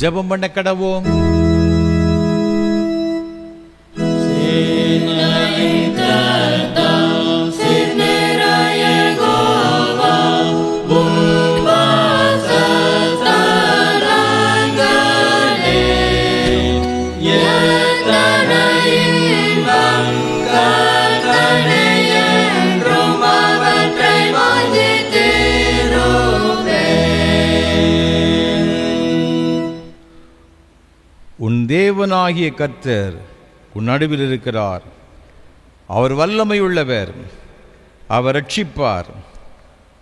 ஜெபம் பண்ண கடவோம். உன் தேவனாகிய கர்த்தர் உன் நடுவில் இருக்கிறார். அவர் வல்லமையுள்ளவர், அவர் ரட்சிப்பார்.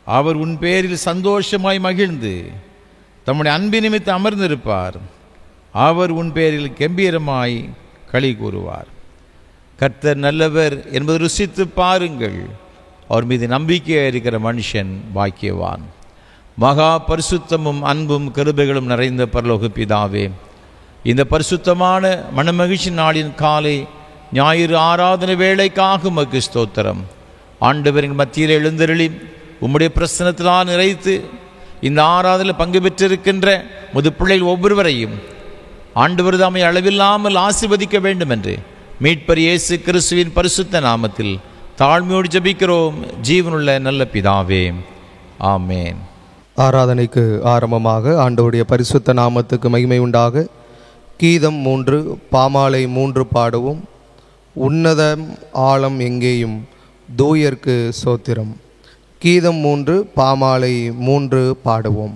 அவர் உன் பேரில் சந்தோஷமாய் மகிழ்ந்து தம்முடைய அன்பு நிமித்தம் அமர்ந்திருப்பார். அவர் உன் பேரில் கம்பீரமாய் களி கூறுவார். கர்த்தர் நல்லவர் என்பது ருசித்து பாருங்கள். அவர் மீது நம்பிக்கையாக இருக்கிற மனுஷன் பாக்கியவான். மகா பரிசுத்தமும் அன்பும் கிருபைகளும் நிறைந்த பரலோக பிதாவே, இந்த பரிசுத்தமான மனமகிழ்ச்சி நாளின் காலை ஞாயிறு ஆராதனை வேளைக்காக உமக்கு ஸ்தோத்திரம். ஆண்டவரின் மத்தியில் எழுந்தருளி உம்முடைய பிரசன்னத்தினால் நிறைத்து இந்த ஆராதனையில் பங்கு பெற்றிருக்கின்ற முது பிள்ளைகள் ஒவ்வொருவரையும் ஆண்டவர் தாமே அளவில்லாமல் ஆசீர்வதிக்க வேண்டும் என்று மீட்பர் இயேசு கிறிஸ்துவின் பரிசுத்த நாமத்தில் தாழ்மையோடு ஜெபிக்கிறோம் ஜீவனுள்ள நல்ல பிதாவே, ஆமேன். ஆராதனைக்கு ஆரம்பமாக ஆண்டவருடைய பரிசுத்த நாமத்துக்கு மகிமை உண்டாக கீதம் 3 பாமாலை 3 பாடுவோம். உன்னதம் ஆழம் எங்கேயும் தூயர்க்கு சோத்திரம். கீதம் 3 பாமாலை 3 பாடுவோம்.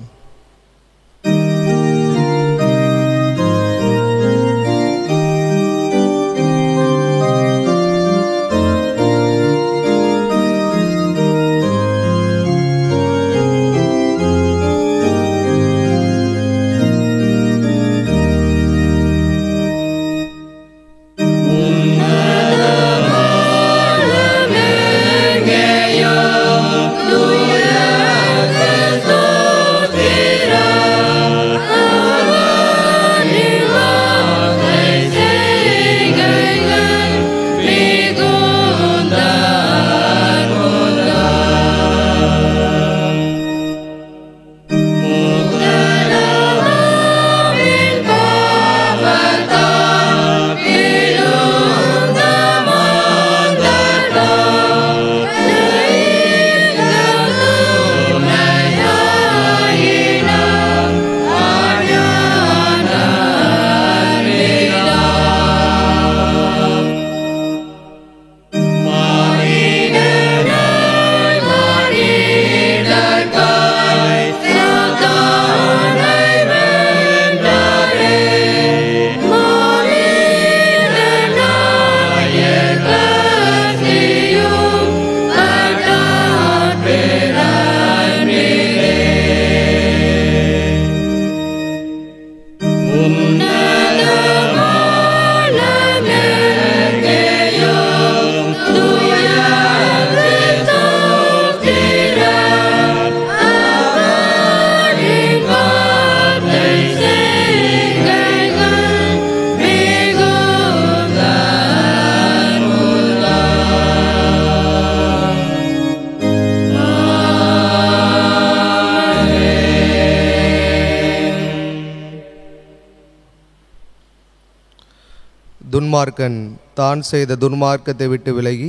துன்மார்க்கன் தான் செய்த துன்மார்க்கத்தை விட்டு விலகி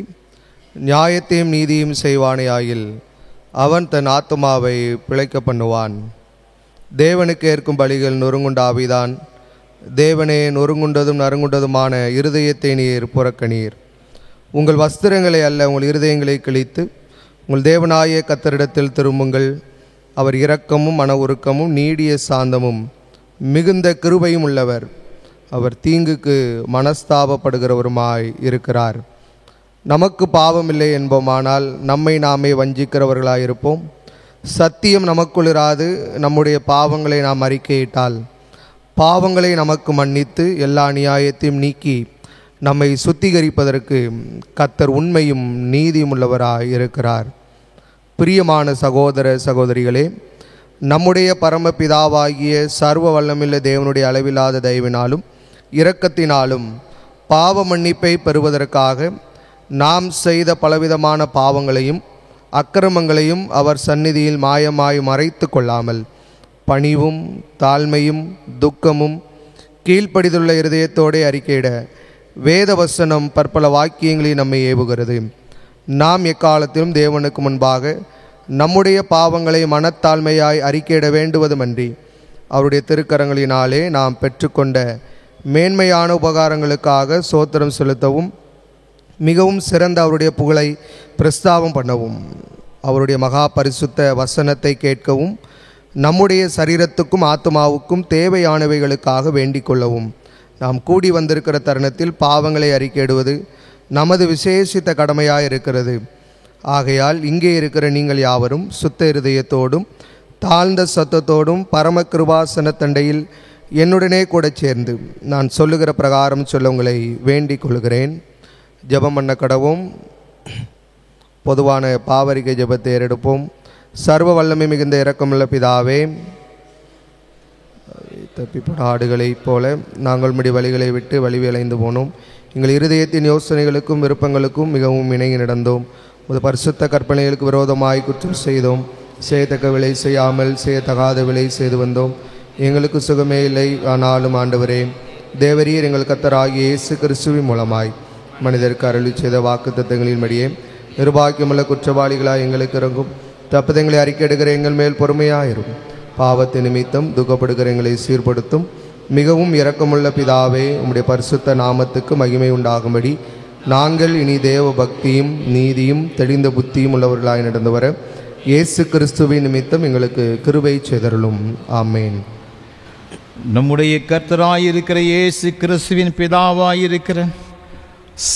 நியாயத்தையும் நீதியும் செய்வானே ஆகில் அவன் தன் ஆத்துமாவை பிழைக்க பண்ணுவான். தேவனுக்கு ஏற்கும் பலிகள் நொறுங்குண்ட ஆவிதான். தேவனே, நொறுங்குண்டதும் நறுங்குண்டதுமான இருதயத்தை நீர் புறக்கணீர். உங்கள் வஸ்திரங்களை அல்ல, உங்கள் இருதயங்களை கிழித்து உங்கள் தேவனாய கர்த்தரிடத்தில் திரும்புங்கள். அவர் இரக்கமும் மன உருக்கமும் நீடிய சாந்தமும் மிகுந்த கிருபையும் உள்ளவர். அவர் தீங்குக்கு மனஸ்தாபப்படுகிறவருமாய் இருக்கிறார். நமக்கு பாவமில்லை என்போமானால் நம்மை நாமே வஞ்சிக்கிறவர்களாயிருப்போம். சத்தியம் நமக்குள் இராது நம்முடைய பாவங்களை நாம் அறிக்கையிட்டால் பாவங்களை நமக்கு மன்னித்து எல்லா நியாயத்தையும் நீக்கி நம்மை சுத்திகரிப்பதற்கு கர்த்தர் உண்மையும் நீதியும் உள்ளவராய் இருக்கிறார். பிரியமான சகோதர சகோதரிகளே, நம்முடைய பரமபிதாவாகிய சர்வ வல்லமில்ல தேவனுடைய அளவில்லாத தயவினாலும் இரக்கத்தினாலும் பாவ மன்னிப்பை பெறுவதற்காக நாம் செய்த பலவிதமான பாவங்களையும் அக்கிரமங்களையும் அவர் சந்நிதியில் மாயமாய் மறைத்து கொள்ளாமல் பணிவும் தாழ்மையும் துக்கமும் கீழ்ப்படிதுள்ள இருதயத்தோடு அறிக்கையிட வேத வசனம் பற்பல வாக்கியங்களில் நம்மை ஏவுகிறது. நாம் எக்காலத்திலும் தேவனுக்கு முன்பாக நம்முடைய பாவங்களை மனத்தாழ்மையாய் அறிக்கையிட வேண்டுவதுமன்றி அவருடைய திருக்கரங்களினாலே நாம் பெற்றுக்கொண்ட மேன்மையான உபகாரங்களுக்காக சோத்திரம் செலுத்தவும் மிகவும் சிறந்த அவருடைய புகழை பிரஸ்தாபம் பண்ணவும் அவருடைய மகா பரிசுத்த வசனத்தை கேட்கவும் நம்முடைய சரீரத்துக்கும் ஆத்மாவுக்கும் தேவையானவைகளுக்காக வேண்டிக் கொள்ளவும் நாம் கூடி வந்திருக்கிற தருணத்தில் பாவங்களை அறிக்கையிடுவது நமது விசேஷித்த கடமையாக இருக்கிறது. ஆகையால் இங்கே இருக்கிற நீங்கள் யாவரும் சுத்த இருதயத்தோடும் தாழ்ந்த சத்தத்தோடும் பரம கிருபாசன தண்டையில் என்னுடனே கூட சேர்ந்து நான் சொல்லுகிற பிரகாரம் சொல்ல உங்களை வேண்டிக் கொள்கிறேன். ஜெபம் பண்ண கடவும். பொதுவான பாவரிக்கை ஜெபத்தை ஏறெடுப்போம். சர்வ வல்லமை மிகுந்த இரக்கமுள்ள பிதாவே, தப்பிப்பட ஆடுகளைப் போல நாங்கள் முடி வழிகளை விட்டு வழி விளைந்து போனோம். எங்கள் இருதயத்தின் யோசனைகளுக்கும் விருப்பங்களுக்கும் மிகவும் இணங்கி நடந்தோம். ஒரு பரிசுத்த கற்பனைகளுக்கு விரோதமாய் குற்றம் செய்தோம். செய்யத்தக்க விலை செய்யாமல் செய்யத்தகாத விலை செய்து வந்தோம். எங்களுக்கு சுகமே இல்லை. ஆனாலும் ஆண்டவரே, தேவரீர் எங்கள் கர்த்தராகிய இயேசு கிறிஸ்துவின் மூலமாய் மனிதருக்கு அருளி செய்த வாக்குத்தத்தங்களின் படியே நிர்பாக்கியமுள்ள குற்றவாளிகளாய் எங்களுக்கு இறங்கும். தப்புதங்களை அறிக்கையிடுகிற எங்கள் மேல் பொறுமையாயிரும். பாவத்தை நிமித்தம் துக்கப்படுகிற எங்களை சீர்படுத்தும். மிகவும் இரக்கமுள்ள பிதாவே, உம்முடைய பரிசுத்த நாமத்துக்கு மகிமை உண்டாகும்படி நாங்கள் இனி தேவ பக்தியும் நீதியும் தெளிந்த புத்தியும் உள்ளவர்களாய் நடந்து வர இயேசு கிறிஸ்துவின் நிமித்தம் எங்களுக்கு கிருபை செய்தருளும். ஆமேன். நம்முடைய கர்த்தராயிருக்கிற இயேசு கிறிஸ்துவின் பிதாவாயிருக்கிற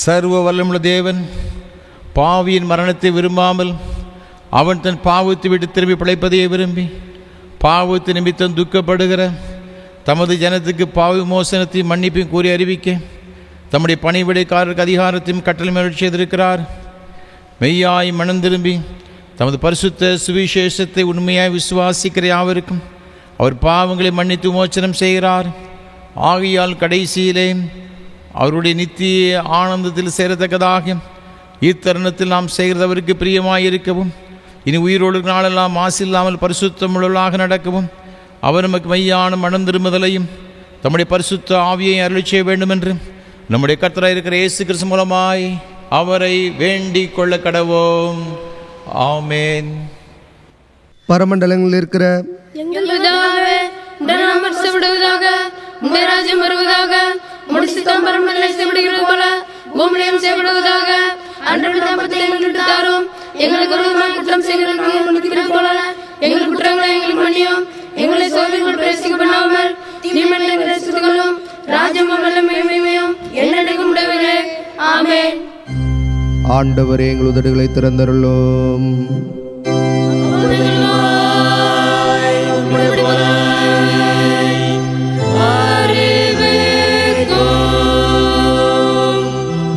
சர்வ வல்லமுள்ள தேவன் பாவியின் மரணத்தை விரும்பாமல் அவன் தன் பாவத்தை விட்டு திரும்பி பிழைப்பதையே விரும்பி பாவத்தை நிமித்தம் துக்கப்படுகிற தமது ஜனத்துக்கு பாவ விமோசனத்தையும் மன்னிப்பையும் கூறி அறிவிக்க தம்முடைய பணிவிடைக்காரருக்கு அதிகாரத்தையும் கட்டளை மேல் செய்திருக்கிறார். மெய்யாய் மனம் திரும்பி தமது பரிசுத்த சுவிசேஷத்தை உண்மையாய் விசுவாசிக்கிற யாவருக்கும் அவர் பாவங்களை மன்னித்து விமோசனம் செய்கிறார். ஆகையால் கடைசியிலே அவருடைய நித்திய ஆனந்தத்தில் சேரத்தக்கதாக இத்தருணத்தில் நாம் செய்கிறதவருக்கு பிரியமாயிருக்கவும் இனி உயிரோடு நாளெல்லாம் மாசில்லாமல் பரிசுத்தமுள்ளவர்களாக நடக்கவும் அவர் நமக்கு மெய்யான மனம் திரும்புதலையும் தம்முடைய பரிசுத்த ஆவியை அருளி செய்ய வேண்டும் என்று நம்முடைய கர்த்தராய் இருக்கிற இயேசு கிறிஸ்து மூலமாய் அவரை வேண்டிக் கொள்ள கடவோம். ஆமேன். பரமண்டலங்களில் இருக்கிற எங்கள் பிதாவே, உம்முடைய நாமம் அர்ச்சப்படுவதாக, உம்முடைய ராஜ்யம் வருவதாக, உம்முடைய சித்தம் பரமண்டலங்களில் செய்யப்படுகிறது போல பூமியிலும் செய்யப்படுவதாக. அன்றாட அப்பத்தை எங்களுக்கு தாரும். எங்களுக்கு விரோதமாக குற்றம் செய்கிறவர்களுக்கு மன்னிக்கிறது போல எங்கள் குற்றங்களை எங்களுக்கு மன்னியும். எங்களை சோதனைகள் பிரவேசிக்க பண்ணாமல் தீமைகளை ரட்சித்துக் கொள்ளும். ராஜ்யமும் வல்லமையும் மகிமையும் என்னைக்கும் உடையவரே. ஆமென். ஆண்டவரே, எங்கள் உதடுகளை திறந்தருளும்.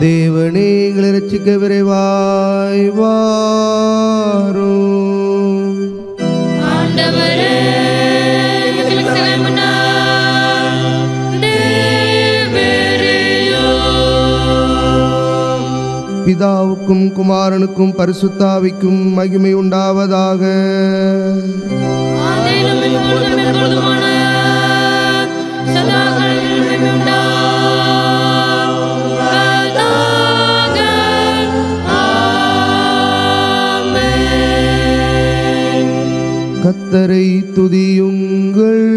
தேவனே, எங்களை ரட்சிக்க விரைவாய் வாரும். ஆண்டவரே, எங்களுக்கு சகாயம் பண்ண பிதாவுக்கும் குமாரனுக்கும் பரிசுத்தாவிக்கும் மகிமை உண்டாவதாக. கர்த்தரை துதியுங்கள்.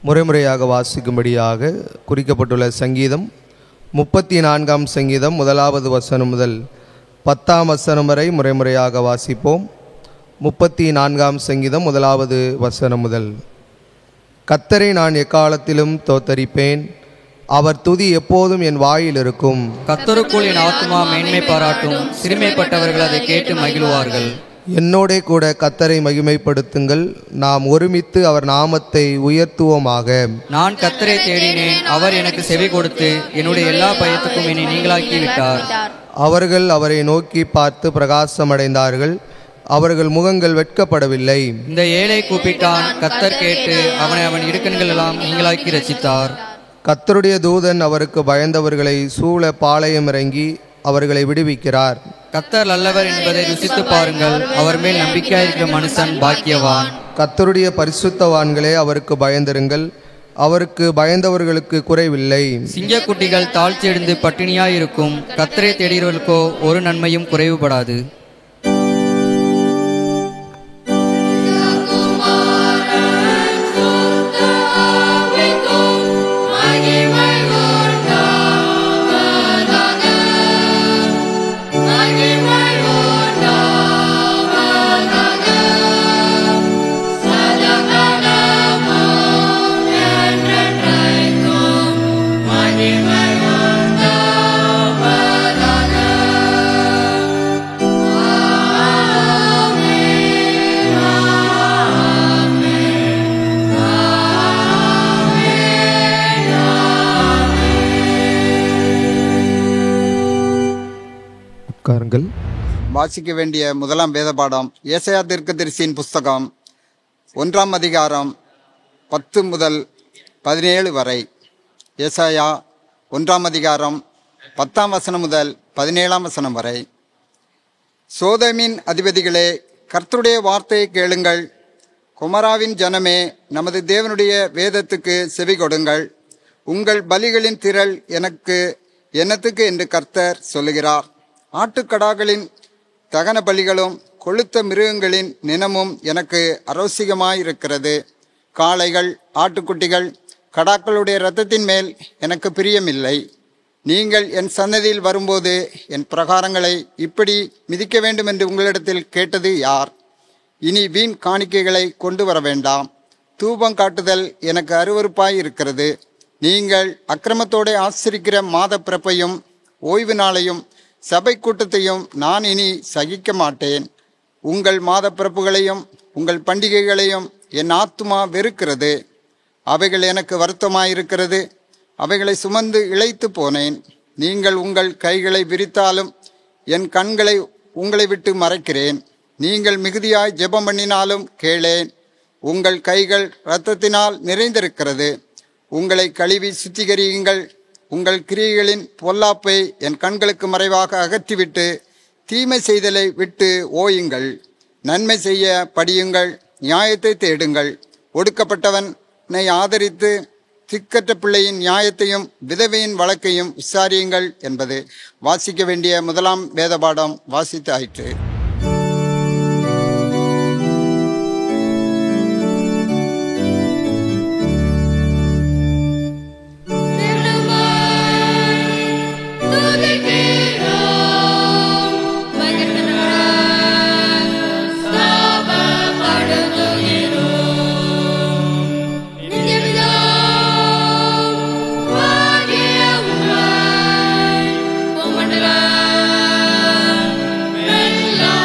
முறைமுறையாக வாசிக்கும்படியாக குறிக்கப்பட்டுள்ள சங்கீதம் 34ஆம் சங்கீதம் 1வது வசனம் முதல் 10ஆம் வசனம் வரை முறைமுறையாக வாசிப்போம். 34ஆம் சங்கீதம் 1வது வசனம் முதல். கர்த்தரை நான் எக்காலத்திலும் தோத்தரிப்பேன், அவர் துதி எப்போதும் என் வாயில் இருக்கும். கர்த்தருக்குள் என் ஆத்துமா மேன்மை பாராட்டும், சிறுமைப்பட்டவர்கள் அதை கேட்டு மகிழ்வார்கள். என்னோடே கூட கர்த்தரை மகிமைப்படுத்துங்கள், நாம் ஒருமித்து அவர் நாமத்தை உயர்த்துவோமாக. நான் கர்த்தரை தேடினேன், அவர் எனக்கு செவி கொடுத்து என்னுடைய எல்லா பயத்துக்கும் என்னை நீங்களாக்கி விட்டார். அவர்கள் அவரை நோக்கி பார்த்து பிரகாசமடைந்தார்கள், அவர்கள் முகங்கள் வெட்கப்படவில்லை. இந்த ஏழை கூப்பிட்டான், கர்த்தர் கேட்டு அவனை அவன் இடுக்கண்கள் எல்லாம் நீங்களாக்கி ரசித்தார். கர்த்தருடைய தூதன் அவருக்கு பயந்தவர்களை சூழ பாளையம் இறங்கி அவர்களை விடுவிக்கிறார். கர்த்தர் நல்லவர் என்பதை ருசித்து பாருங்கள், அவர் மேல் நம்பிக்கையாயிருக்கிற மனுஷன் பாக்கியவான். கர்த்தருடைய பரிசுத்தவான்களே அவருக்கு பயந்திருங்கள், அவருக்கு பயந்தவர்களுக்கு குறைவில்லை. சிங்கக்குட்டிகள் தாழ்ச்சியடைந்து பட்டினியாயிருக்கும், கர்த்தரை தேடுகிறவர்களுக்கோ ஒரு நன்மையும் குறைவுபடாது. வாசிக்க வேண்டிய முதலாம் வேத பாடம் ஏசாயா தீர்க்கதரிசியின் புஸ்தகம் 1ஆம் அதிகாரம் 10 முதல் 17 வரை. ஏசாயா 1ஆம் அதிகாரம் 10ஆம் வசனம் முதல் 17ஆம் வசனம் வரை. சோதோமின் அதிபதிகளே, கர்த்தருடைய வார்த்தையை கேளுங்கள். குமராவின் ஜனமே, நமது தேவனுடைய வேதத்துக்கு செவி கொடுங்கள். உங்கள் பலிகளின் திரள் என்னத்துக்கு என்று கர்த்தர் சொல்லுகிறார். ஆட்டுக்கடாக்களின் தகன பலிகளும் கொழுத்த மிருகங்களின் நினமும் எனக்கு அரோசிகமாயிருக்கிறது. காளைகள், ஆட்டுக்குட்டிகள், கடாக்களுடைய இரத்தத்தின் மேல் எனக்கு பிரியமில்லை. நீங்கள் என் சன்னதியில் வரும்போது என் பிரகாரங்களை இப்படி மிதிக்க வேண்டும் என்று உங்களிடத்தில் கேட்டது யார்? இனி வீண் காணிக்கைகளை கொண்டு வர வேண்டாம். தூபம் காட்டுதல் எனக்கு அருவருப்பாய் இருக்கிறது. நீங்கள் அக்கிரமத்தோடு ஆசிரிக்கிற மாத பிறப்பையும் ஓய்வு நாளையும் சபை கூட்டத்தையும் நான் இனி சகிக்க மாட்டேன். உங்கள் மாத பிறப்புகளையும் உங்கள் பண்டிகைகளையும் என் ஆத்துமா வெறுக்கிறது. அவைகள் எனக்கு வருத்தமாயிருக்கிறது. அவைகளை சுமந்து இளைத்து போனேன். நீங்கள் உங்கள் கைகளை விரித்தாலும் என் கண்களை உங்களை விட்டு மறைக்கிறேன். நீங்கள் மிகுதியாய் ஜெபம் பண்ணினாலும் கேளேன். உங்கள் கைகள் இரத்தத்தினால் நிறைந்திருக்கிறது. உங்களை கழுவி சுத்திகரியுங்கள். உங்கள் கிரியைகளின் பொல்லாப்பை என் கண்களுக்கு மறைவாக அகற்றிவிட்டு தீமை செய்தலை விட்டு ஓயுங்கள். நன்மை செய்ய படியுங்கள், நியாயத்தை தேடுங்கள். ஒடுக்கப்பட்டவனை ஆதரித்து திக்கற்ற பிள்ளையின் நியாயத்தையும் விதவையின் வழக்கையும் விசாரியுங்கள் என்பது வாசிக்க வேண்டிய முதலாம் வேத பாடம் வாசித்து ஆயிற்று. La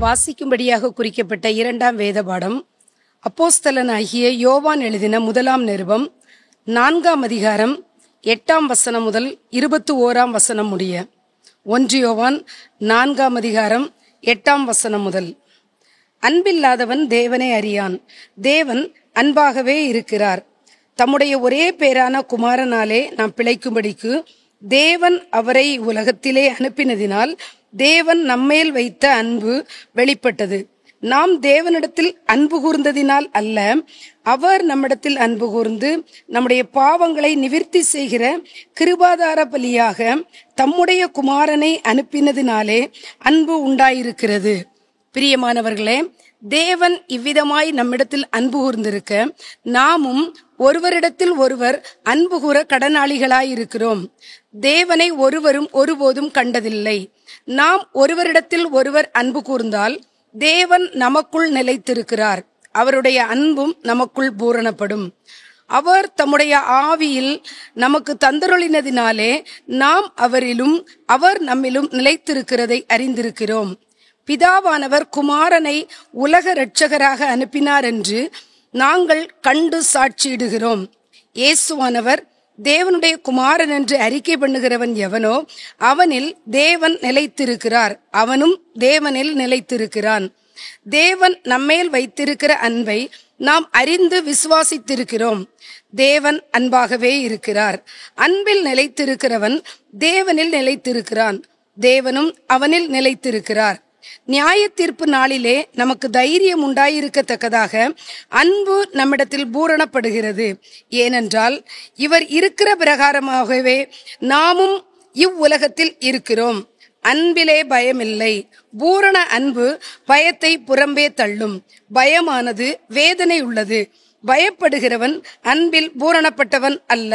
வாசிக்கும்படியாக குறிக்கப்பட்ட இரண்டாம் வேத பாடம் அப்போஸ்தலனாகிய யோவான் எழுதின முதலாம் நிருபம் 4ஆம் அதிகாரம் 8ஆம் வசனம் முதல் 21ஆம் வசனம் முடிய. 1 யோவான் 4ஆம் அதிகாரம் 8ஆம் வசனம் முதல். அன்பில்லாதவன் தேவனை அறியான், தேவன் அன்பாகவே இருக்கிறார். தம்முடைய ஒரே பேரான குமாரனாலே நாம் பிழைக்கும்படிக்கு தேவன் அவரை உலகத்திலே அனுப்பினதினால் தேவன் நம்மேல் வைத்த அன்பு வெளிப்பட்டது. நாம் தேவனிடத்தில் அன்பு கூர்ந்ததினால் அல்ல, அவர் நம்மிடத்தில் அன்பு கூர்ந்து நம்முடைய பாவங்களை நிவிர்த்தி செய்கிற கிருபாதார பலியாக தம்முடைய குமாரனை அனுப்பினதினாலே அன்பு உண்டாயிருக்கிறது. பிரியமானவர்களே, தேவன் இவ்விதமாய் நம்மிடத்தில் அன்பு கூர்ந்திருக்க நாமும் ஒருவரிடத்தில் ஒருவர் அன்பு கூற கடனாளிகளாயிருக்கிறோம். தேவனை ஒருவரும் ஒருபோதும் கண்டதில்லை. நாம் ஒருவரிடத்தில் ஒருவர் அன்பு கூர்ந்தால் தேவன் நமக்குள் நிலைத்திருக்கிறார், அவருடைய அன்பும் நமக்குள் பூரணப்படும். அவர் தம்முடைய ஆவியில் நமக்கு தந்தருளினதினாலே நாம் அவரிலும் அவர் நம்மிலும் நிலைத்திருக்கிறதை அறிந்திருக்கிறோம். பிதாவானவர் குமாரனை உலக இரட்சகராக அனுப்பினார் என்று நாங்கள் கண்டு சாட்சியிடுகிறோம். இயேசுவானவர் தேவனுடைய குமாரன் என்று அறிக்கை பண்ணுகிறவன் எவனோ அவனில் தேவன் நிலைத்திருக்கிறார், அவனும் தேவனில் நிலைத்திருக்கிறான். தேவன் நம்மேல் வைத்திருக்கிற அன்பை நாம் அறிந்து விசுவாசித்திருக்கிறோம். தேவன் அன்பாகவே இருக்கிறார். அன்பில் நிலைத்திருக்கிறவன் தேவனில் நிலைத்திருக்கிறான், தேவனும் அவனில் நிலைத்திருக்கிறார். நியாய தீர்ப்பு நாளிலே நமக்கு தைரியம் உண்டாயிருக்கத்தக்கதாக அன்பு நம்மிடத்தில் பூரணப்படுகிறது. ஏனென்றால் இவர் இருக்கிற பிரகாரமாகவே நாமும் இவ்வுலகத்தில் இருக்கிறோம். அன்பிலே பயமில்லை. பூரண அன்பு பயத்தை புறம்பே தள்ளும். பயமானது வேதனை உள்ளது. பயப்படுகிறவன் அன்பில் பூரணப்பட்டவன் அல்ல.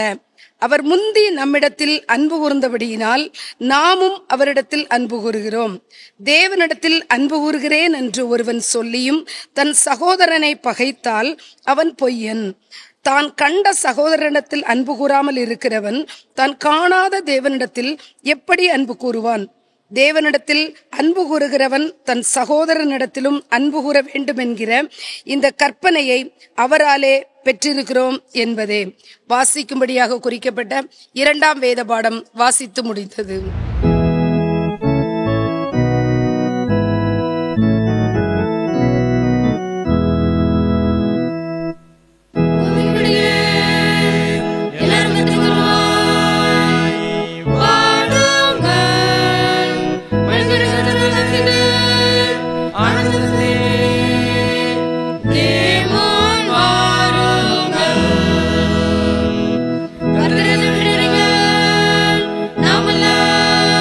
அவர் முந்தி நம்மிடத்தில் அன்பு கூர்ந்தபடியினால் நாமும் அவரிடத்தில் அன்பு கூறுகிறோம். தேவனிடத்தில் அன்பு கூறுகிறேன் என்று ஒருவன் சொல்லியும் தன் சகோதரனை பகைத்தால் அவன் பொய்யன். தான் கண்ட சகோதரனிடத்தில் அன்பு கூறாமல் இருக்கிறவன் தான் காணாத தேவனிடத்தில் எப்படி அன்பு கூறுவான்? தேவனிடத்தில் அன்பு கூறுகிறவன் தன் சகோதரனிடத்திலும் அன்பு கூற வேண்டும் என்கிற இந்த கற்பனையை அவராலே பெற்றிருக்கிறோம் என்பதே. வாசிக்கும்படியாக குறிக்கப்பட்ட இரண்டாம் வேத பாடம் வாசித்து முடிந்தது. நாமெல்லாம்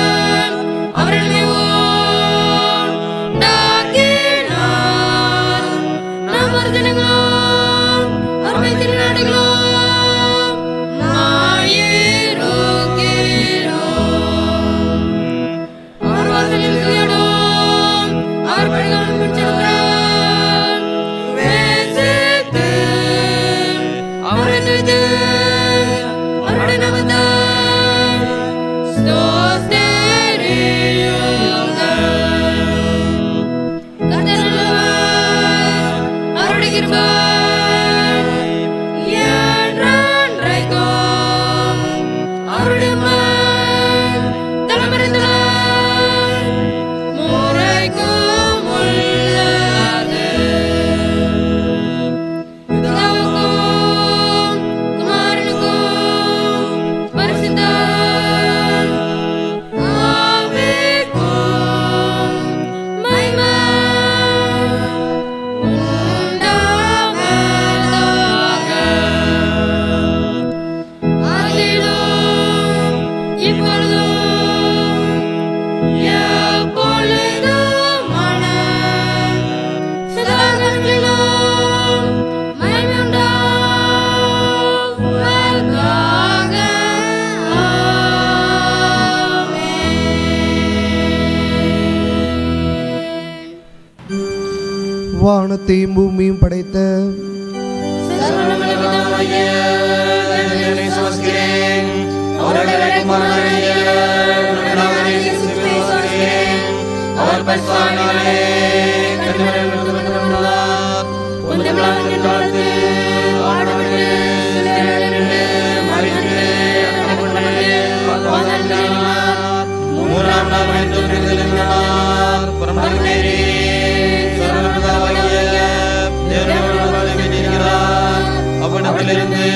வானத்தையும் பூமியும் படைத்த அவனிடத்திலிருந்து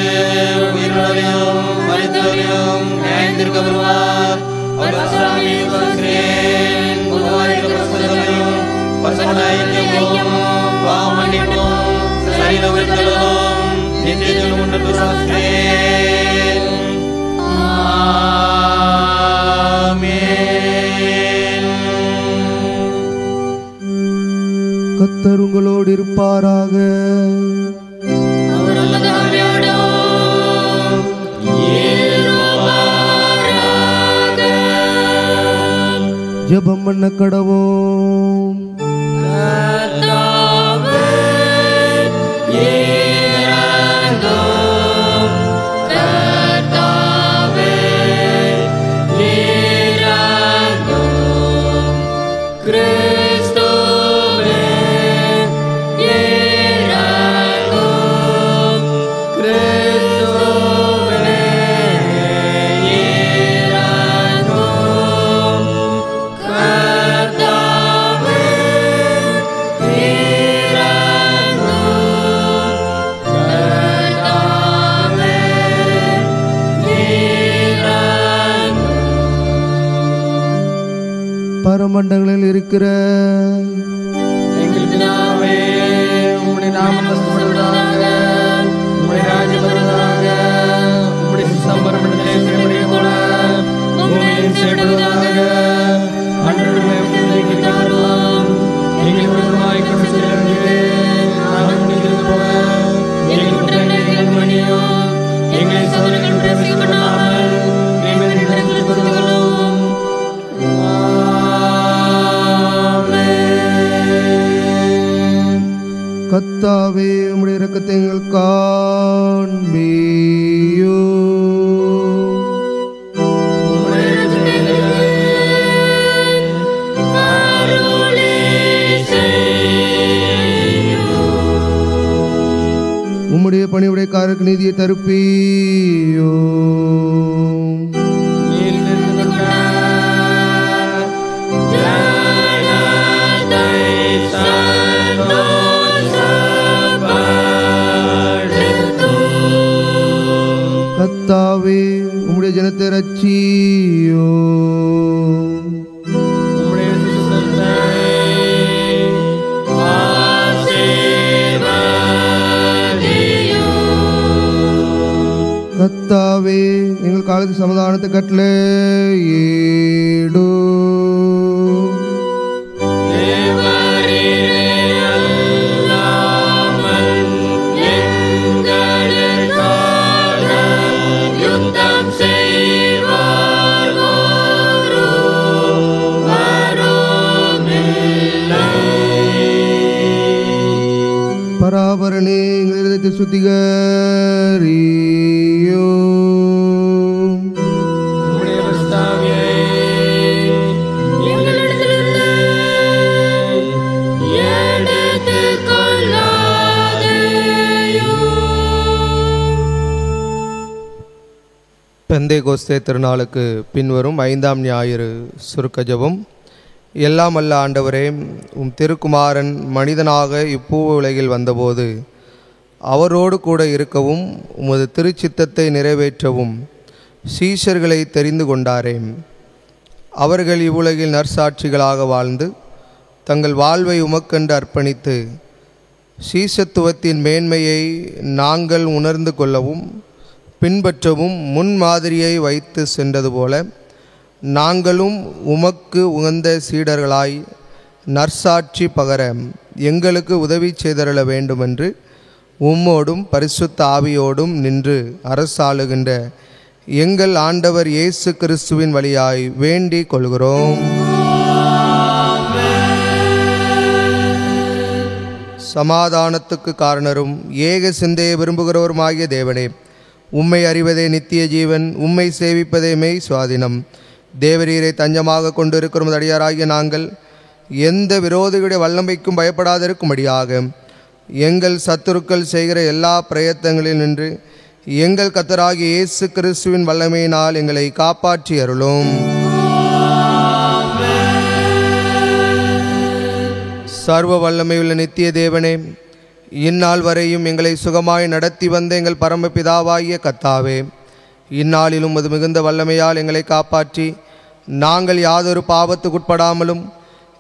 உயிரோரையும் மரித்தோரையும் நியாயத்திற்கு வருவார். கர்த்தர் உங்களோடு இருப்பாராக. ஜெபம் பண்ண கடவோம். பரமண்டங்களில் இருக்கிற எங்கள் பிதாவே, உம்முடைய நாமம் மகிமைப்படுவதாக, உம்முடைய ராஜ்யம் வருவதாக, உம்முடைய சித்தம் பரமண்டலத்திலே செய்யப்படுவது போல பூமியிலும் செய்யப்படுவதாக. அன்றாட எங்களுக்கு தாரும், எங்கள் விரோதமாய் குற்றம் செய்தவர்களே நாங்கள் மன்னிக்கிறது போல எங்கள் குற்றங்களை மன்னியும், எங்களை சோதனையில் பிரவேசிக்கப்படாமல் தீமையிலிருந்து விடுவித்தருளும். கர்த்தாவே, உம்முடைய இரக்கத்தை எங்கள் காண்பியோ. உம்முடைய பணிவுடையக்காரருக்கு நீதியை தருப்பியோ. கர்த்தாவே, உம்முடைய ஜனத்தை ரட்சியோ. கர்த்தாவே, எங்கள் காலத்து சமாதானத்தை கட்டளையிடு. பராபரனே, எங்கள் இதயத்தை சுத்திகரியோ. பெந்தேகோஸ்தே திருநாளுக்கு பின்வரும் 5ஆம் ஞாயிறு சுருக்க ஜெபம். எல்லாம் அல்ல ஆண்டவரே, உம் திருக்குமாரன் மனிதனாக இப்பூ உலகில் வந்தபோது அவரோடு கூட இருக்கவும் உமது திருச்சித்தத்தை நிறைவேற்றவும் சீஷர்களை தெரிந்து கொண்டாரே. அவர்கள் இவ்வுலகில் நற்சாட்சிகளாக வாழ்ந்து தங்கள் வாழ்வை உமக்கென்று அர்ப்பணித்து சீசத்துவத்தின் மேன்மையை நாங்கள் உணர்ந்து கொள்ளவும் பின்பற்றவும் முன்மாதிரியை வைத்து சென்றது போல நாங்களும் உமக்கு உகந்த சீடர்களாய் நற்சாட்சி பகர எங்களுக்கு உதவி செய்தருள வேண்டுமென்று உம்மோடும் பரிசுத்த ஆவியோடும் நின்று அரசாளுகின்ற எங்கள் ஆண்டவர் இயேசு கிறிஸ்துவின் வழியாய் வேண்டிக் கொள்கிறோம். சமாதானத்துக்கு காரணரும் ஏக சிந்தையை விரும்புகிறவருமாகிய தேவனே, உம்மை அறிவதே நித்திய ஜீவன், உம்மை சேவிப்பதே மெய் சுவாதினம். தேவரீரை தஞ்சமாக கொண்டிருக்கிற அடியாராகிய நாங்கள் எந்த விரோதிகளுடைய வல்லமைக்கும் பயப்படாதிருக்கும்படியாக எங்கள் சத்துருக்கள் செய்கிற எல்லா பிரயத்தங்களில் நின்று எங்கள் கர்த்தராகிய இயேசு கிறிஸ்துவின் வல்லமையினால் எங்களை காப்பாற்றி அருளும். சர்வ வல்லமையுள்ள நித்திய தேவனே, இந்நாள் வரையும் எங்களை சுகமாய் நடத்தி வந்த எங்கள் பரமபிதாவாகிய கர்த்தாவே, இந்நாளிலும் அது மிகுந்த வல்லமையால் எங்களை காப்பாற்றி நாங்கள் யாதொரு பாவத்துக்குட்படாமலும்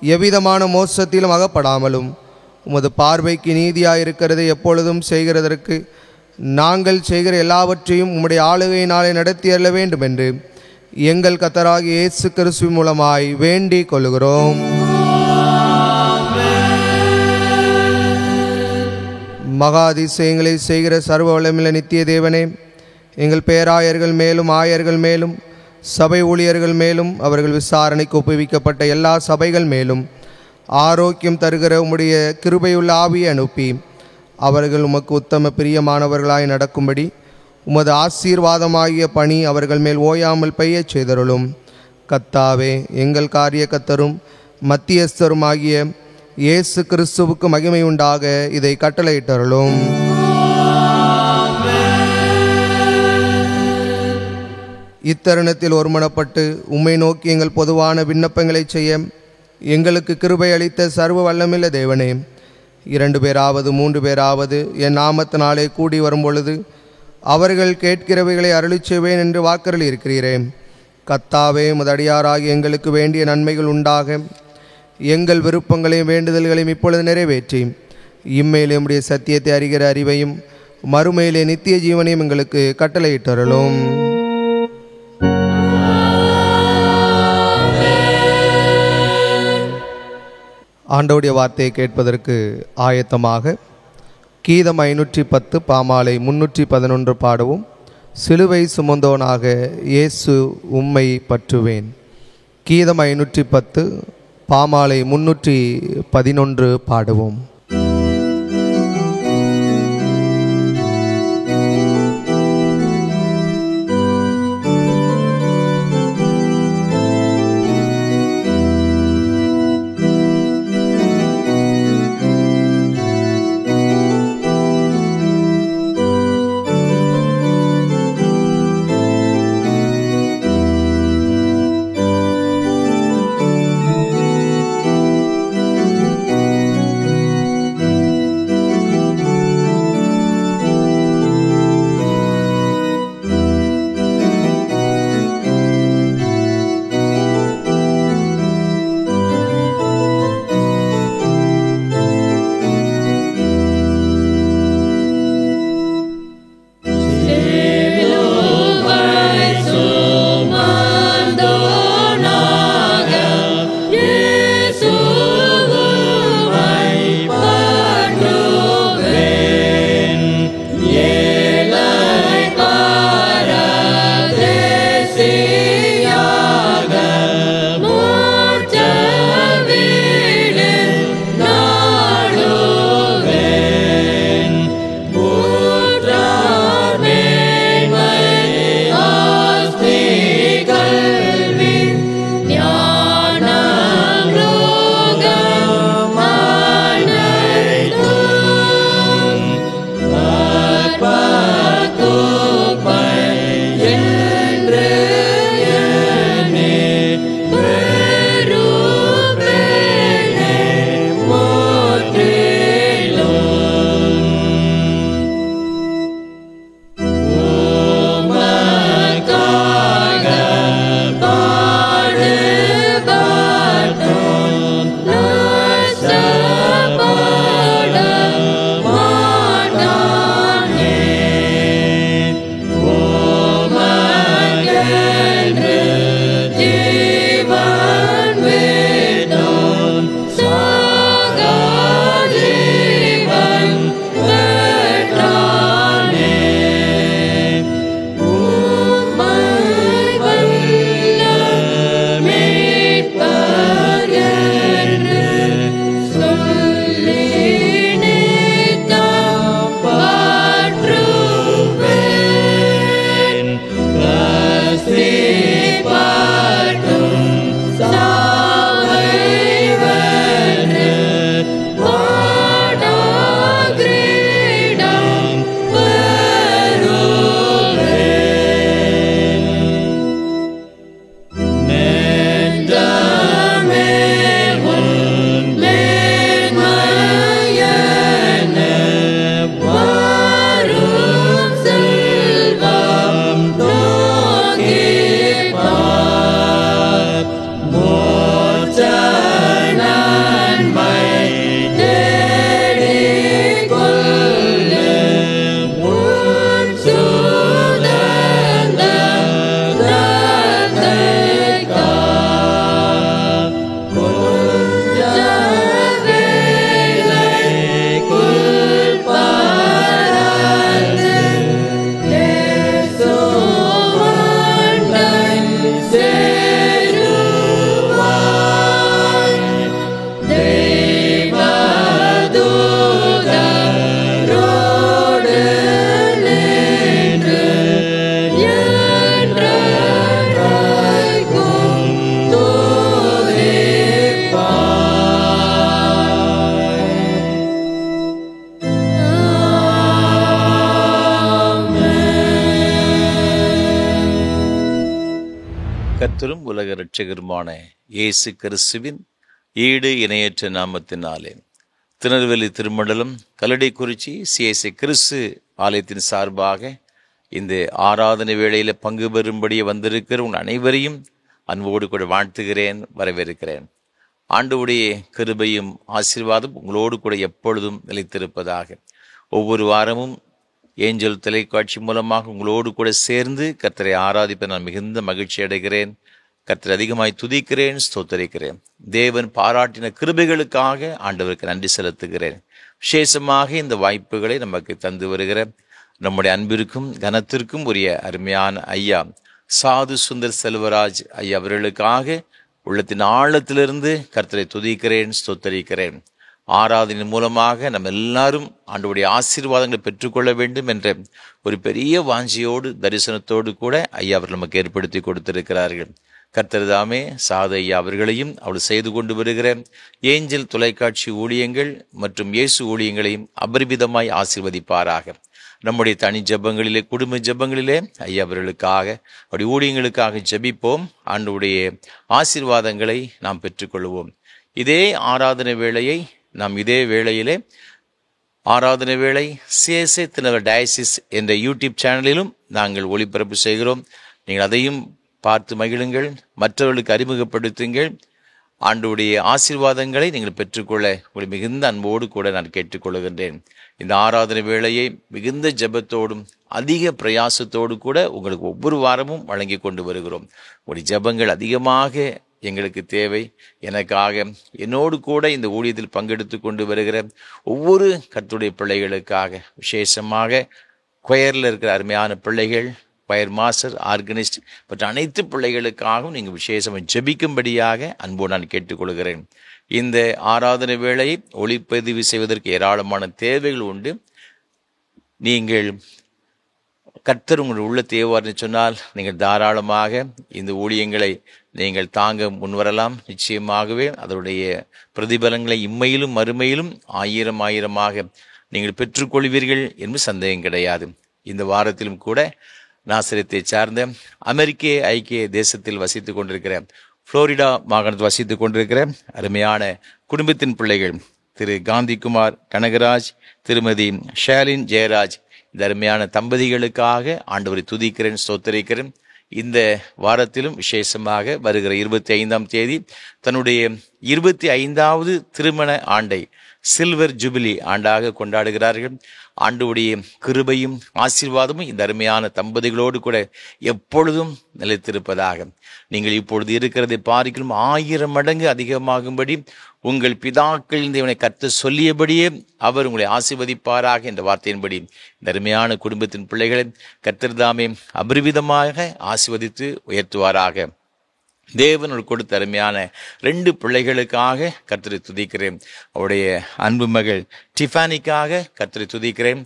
எவ்விதமான மோசத்திலும் அகப்படாமலும் உமது பார்வைக்கு நீதியாயிருக்கிறதை எப்பொழுதும் செய்கிறதற்கு நாங்கள் செய்கிற எல்லாவற்றையும் உம்முடைய ஆளுகையினாலே நடத்தி அருள வேண்டும் என்று எங்கள் கர்த்தராகிய இயேசு கிறிஸ்து மூலமாய் வேண்டிக் கொள்கிறோம். மகா அதிசயங்களை செய்கிற சர்வ வல்லமையுள்ள நித்திய தேவனே, எங்கள் பேராயர்கள் மேலும் ஆயர்கள் மேலும் சபை ஊழியர்கள் மேலும் அவர்கள் விசாரணைக்கு ஒப்புவிக்கப்பட்ட எல்லா சபைகள் மேலும் ஆரோக்கியம் தருகிற உம்முடைய கிருபையுள்ள ஆவியை அனுப்பி அவர்கள் உமக்கு உத்தம பிரியமானவர்களாய் நடக்கும்படி உமது ஆசீர்வாதமாகிய பணி அவர்கள் மேல் ஓயாமல் பெய்யச் செய்தருளும். கர்த்தாவே, எங்கள் காரிய கர்த்தரும் மத்தியஸ்தருமாகிய இயேசு கிறிஸ்துவுக்கு மகிமை உண்டாக இதை கட்டளையிட்டருளும். இத்தருணத்தில் ஒருமனப்பட்டு உம்மை நோக்கி எங்கள் பொதுவான விண்ணப்பங்களை செய்ய எங்களுக்கு கிருபை அளித்த சர்வ வல்லமையுள்ள தேவனே, 2 பேராவது 3 பேராவது என் நாமத்தினாலே கூடி வரும் பொழுது அவர்கள் கேட்கிறவைகளை அருளிச் செய்வேன் என்று வாக்கருளி இருக்கிறீரே. கர்த்தாவே, முதடியாராகி எங்களுக்கு வேண்டிய நன்மைகள் உண்டாக எங்கள் விருப்பங்களையும் வேண்டுதல்களையும் இப்பொழுது நிறைவேற்றி இம்மையிலே உம்முடைய சத்தியத்தை அறிகிற அறிவையும் மறுமையிலே நித்திய ஜீவனையும் எங்களுக்கு கட்டளையிட்டருளும். ஆண்டவருடைய வார்த்தையை கேட்பதற்கு ஆயத்தமாக கீதம் 510 பாமாலை 311 பாடவும். சிலுவை சுமந்தோனாக இயேசு உம்மை பற்றுவேன். கீதம் 510 பாமாலை 311 பாடவும். கர்த்தரும் உலக இரட்சகருமான இயேசு கிறிஸ்துவின் ஈடு இணையற்ற நாமத்தினாலே திருநெல்வேலி திருமண்டலம் கல்லடைக்குறிச்சி சிஎஸ்ஐ கிறிஸ்து ஆலயத்தின் சார்பாக இந்த ஆராதனை வேளையில் பங்கு பெறும்படி வந்திருக்கிற உங்கள் அனைவரையும் அன்போடு கூட வாழ்த்துகிறேன், வரவேற்கிறேன். ஆண்டவருடைய கிருபையும் ஆசீர்வாதம் உங்களோடு கூட எப்பொழுதும் நிலைத்திருப்பதாக. ஒவ்வொரு வாரமும் ஏஞ்சல் தொலைக்காட்சி மூலமாக உங்களோடு கூட சேர்ந்து கர்த்தரை ஆராதிப்ப நான் மிகுந்த மகிழ்ச்சி அடைகிறேன். கர்த்தரை அதிகமாய் துதிக்கிறேன், ஸ்தோத்தரிக்கிறேன். தேவன் பாராட்டின கிருபைகளுக்காக ஆண்டவருக்கு நன்றி செலுத்துகிறேன். விசேஷமாக இந்த வாய்ப்புகளை நமக்கு தந்து வருகிற நம்முடைய அன்பிற்கும் கனத்திற்கும் உரிய அருமையான ஐயா சாது சுந்தர் செல்வராஜ் ஐயா அவர்களுக்காக உள்ளத்தின் ஆழத்திலிருந்து கர்த்தரை துதிக்கிறேன், ஸ்தோத்தரிக்கிறேன். ஆராதனை மூலமாக நம்ம எல்லாரும் ஆண்டவருடைய ஆசீர்வாதங்களை பெற்றுக்கொள்ள வேண்டும் என்ற ஒரு பெரிய வாஞ்சியோடு தரிசனத்தோடு கூட ஐயா அவர்கள் நமக்கு ஏற்படுத்தி கொடுத்திருக்கிறார்கள். கர்த்தர் தாமே சாது ஐயா அவர்களையும் அவள் செய்து கொண்டு வருகிற ஏஞ்சல் தொலைக்காட்சி ஊழியங்கள் மற்றும் இயேசு ஊழியங்களையும் அபரிமிதமாய் ஆசீர்வதிப்பாராக. நம்முடைய தனி ஜெபங்களிலே, குடும்ப ஜெபங்களிலே ஐயா அவர்களுக்காக, அவருடைய ஊழியங்களுக்காக ஜெபிப்போம். ஆண்டவருடைய ஆசீர்வாதங்களை நாம் பெற்றுக்கொள்வோம். இதே ஆராதனை வேளையை நாம் இதே வேளையிலே ஆராதனை வேளை சிஎஸ்ஐ திருநெல்வேலி டயசிஸ் என்ற யூடியூப் சேனலிலும் நாங்கள் ஒளிபரப்பு செய்கிறோம். நீங்கள் அதையும் பார்த்து மகிழுங்கள், மற்றவர்களுக்கு அறிமுகப்படுத்துங்கள். ஆண்டவருடைய ஆசீர்வாதங்களை நீங்கள் பெற்றுக்கொள்ள உங்களை மிகுந்த அன்போடு கூட நான் கேட்டுக்கொள்கின்றேன். இந்த ஆராதனை வேளையை மிகுந்த ஜெபத்தோடும் அதிக பிரயாசத்தோடு கூட உங்களுக்கு ஒவ்வொரு வாரமும் வழங்கி கொண்டு வருகிறோம். உங்களுடைய ஜெபங்கள் அதிகமாக எங்களுக்கு தேவை. எனக்காக, என்னோடு கூட இந்த ஊழியத்தில் பங்கெடுத்து கொண்டு வருகிற ஒவ்வொரு கர்த்தருடைய பிள்ளைகளுக்காக, விசேஷமாக கொயரில் இருக்கிற அருமையான பிள்ளைகள், கொயர் மாஸ்டர், ஆர்கனிஸ்ட் மற்ற அனைத்து பிள்ளைகளுக்காகவும் நீங்கள் விசேஷமாக ஜெபிக்கும்படியாக அன்போடு நான் கேட்டுக்கொள்கிறேன். இந்த ஆராதனை வேளையை ஒளிப்பதிவு செய்வதற்கு ஏராளமான தேவைகள் உண்டு. நீங்கள் கர்த்தர் உங்கள் உள்ள தேவார்னு சொன்னால் நீங்கள் தாராளமாக இந்த ஊழியங்களை நீங்கள் தாங்க முன்வரலாம். நிச்சயமாகவே அதனுடைய பிரதிபலங்களை இம்மையிலும் மறுமையிலும் ஆயிரமாக நீங்கள் பெற்றுக்கொள்வீர்கள் என்று சந்தேகம் கிடையாது. இந்த வாரத்திலும் கூட நாசரத்தை சார்ந்த அமெரிக்க ஐக்கிய தேசத்தில் வசித்து கொண்டிருக்கிற, புளோரிடா மாகாணத்தில் வசித்து கொண்டிருக்கிற அருமையான குடும்பத்தின் பிள்ளைகள் திரு காந்திகுமார் கனகராஜ், திருமதி ஷேலின் ஜெயராஜ், இந்த அருமையான தம்பதிகளுக்காக ஆண்டவரை துதிக்கிறேன், ஸ்தோத்தரிக்கிறேன். இந்த வாரத்திலும் விசேஷமாக வருகிற 25ஆம் தேதி தன்னுடைய 25வது திருமண ஆண்டை சில்வர் ஜூபிலி ஆண்டாக கொண்டாடுகிறார்கள். ஆண்டவருடைய கிருபையும் ஆசீர்வாதமும் இந்த அருமையான தம்பதிகளோடு கூட எப்பொழுதும் நிலைத்திருப்பதாக. நீங்கள் இப்பொழுது இருக்கிறதை பார்க்கலாம் 1000 மடங்கு அதிகமாகும்படி உங்கள் பிதாக்கள் தேவனை கர்த்தர் சொல்லியபடியே அவர் உங்களை ஆசீர்வதிப்பாராக என்ற வார்த்தையின்படி இந்த அருமையான குடும்பத்தின் பிள்ளைகளை கர்த்தர் தாமே அபரிமிதமாக ஆசீர்வதித்து உயர்த்துவாராக. தேவனோடு கொடுத்த அருமையான 2 பிள்ளைகளுக்காக கர்த்தரை துதிக்கிறேன். அவருடைய அன்பு மகள் டிஃபானிக்காக கர்த்தரை துதிக்கிறேன்.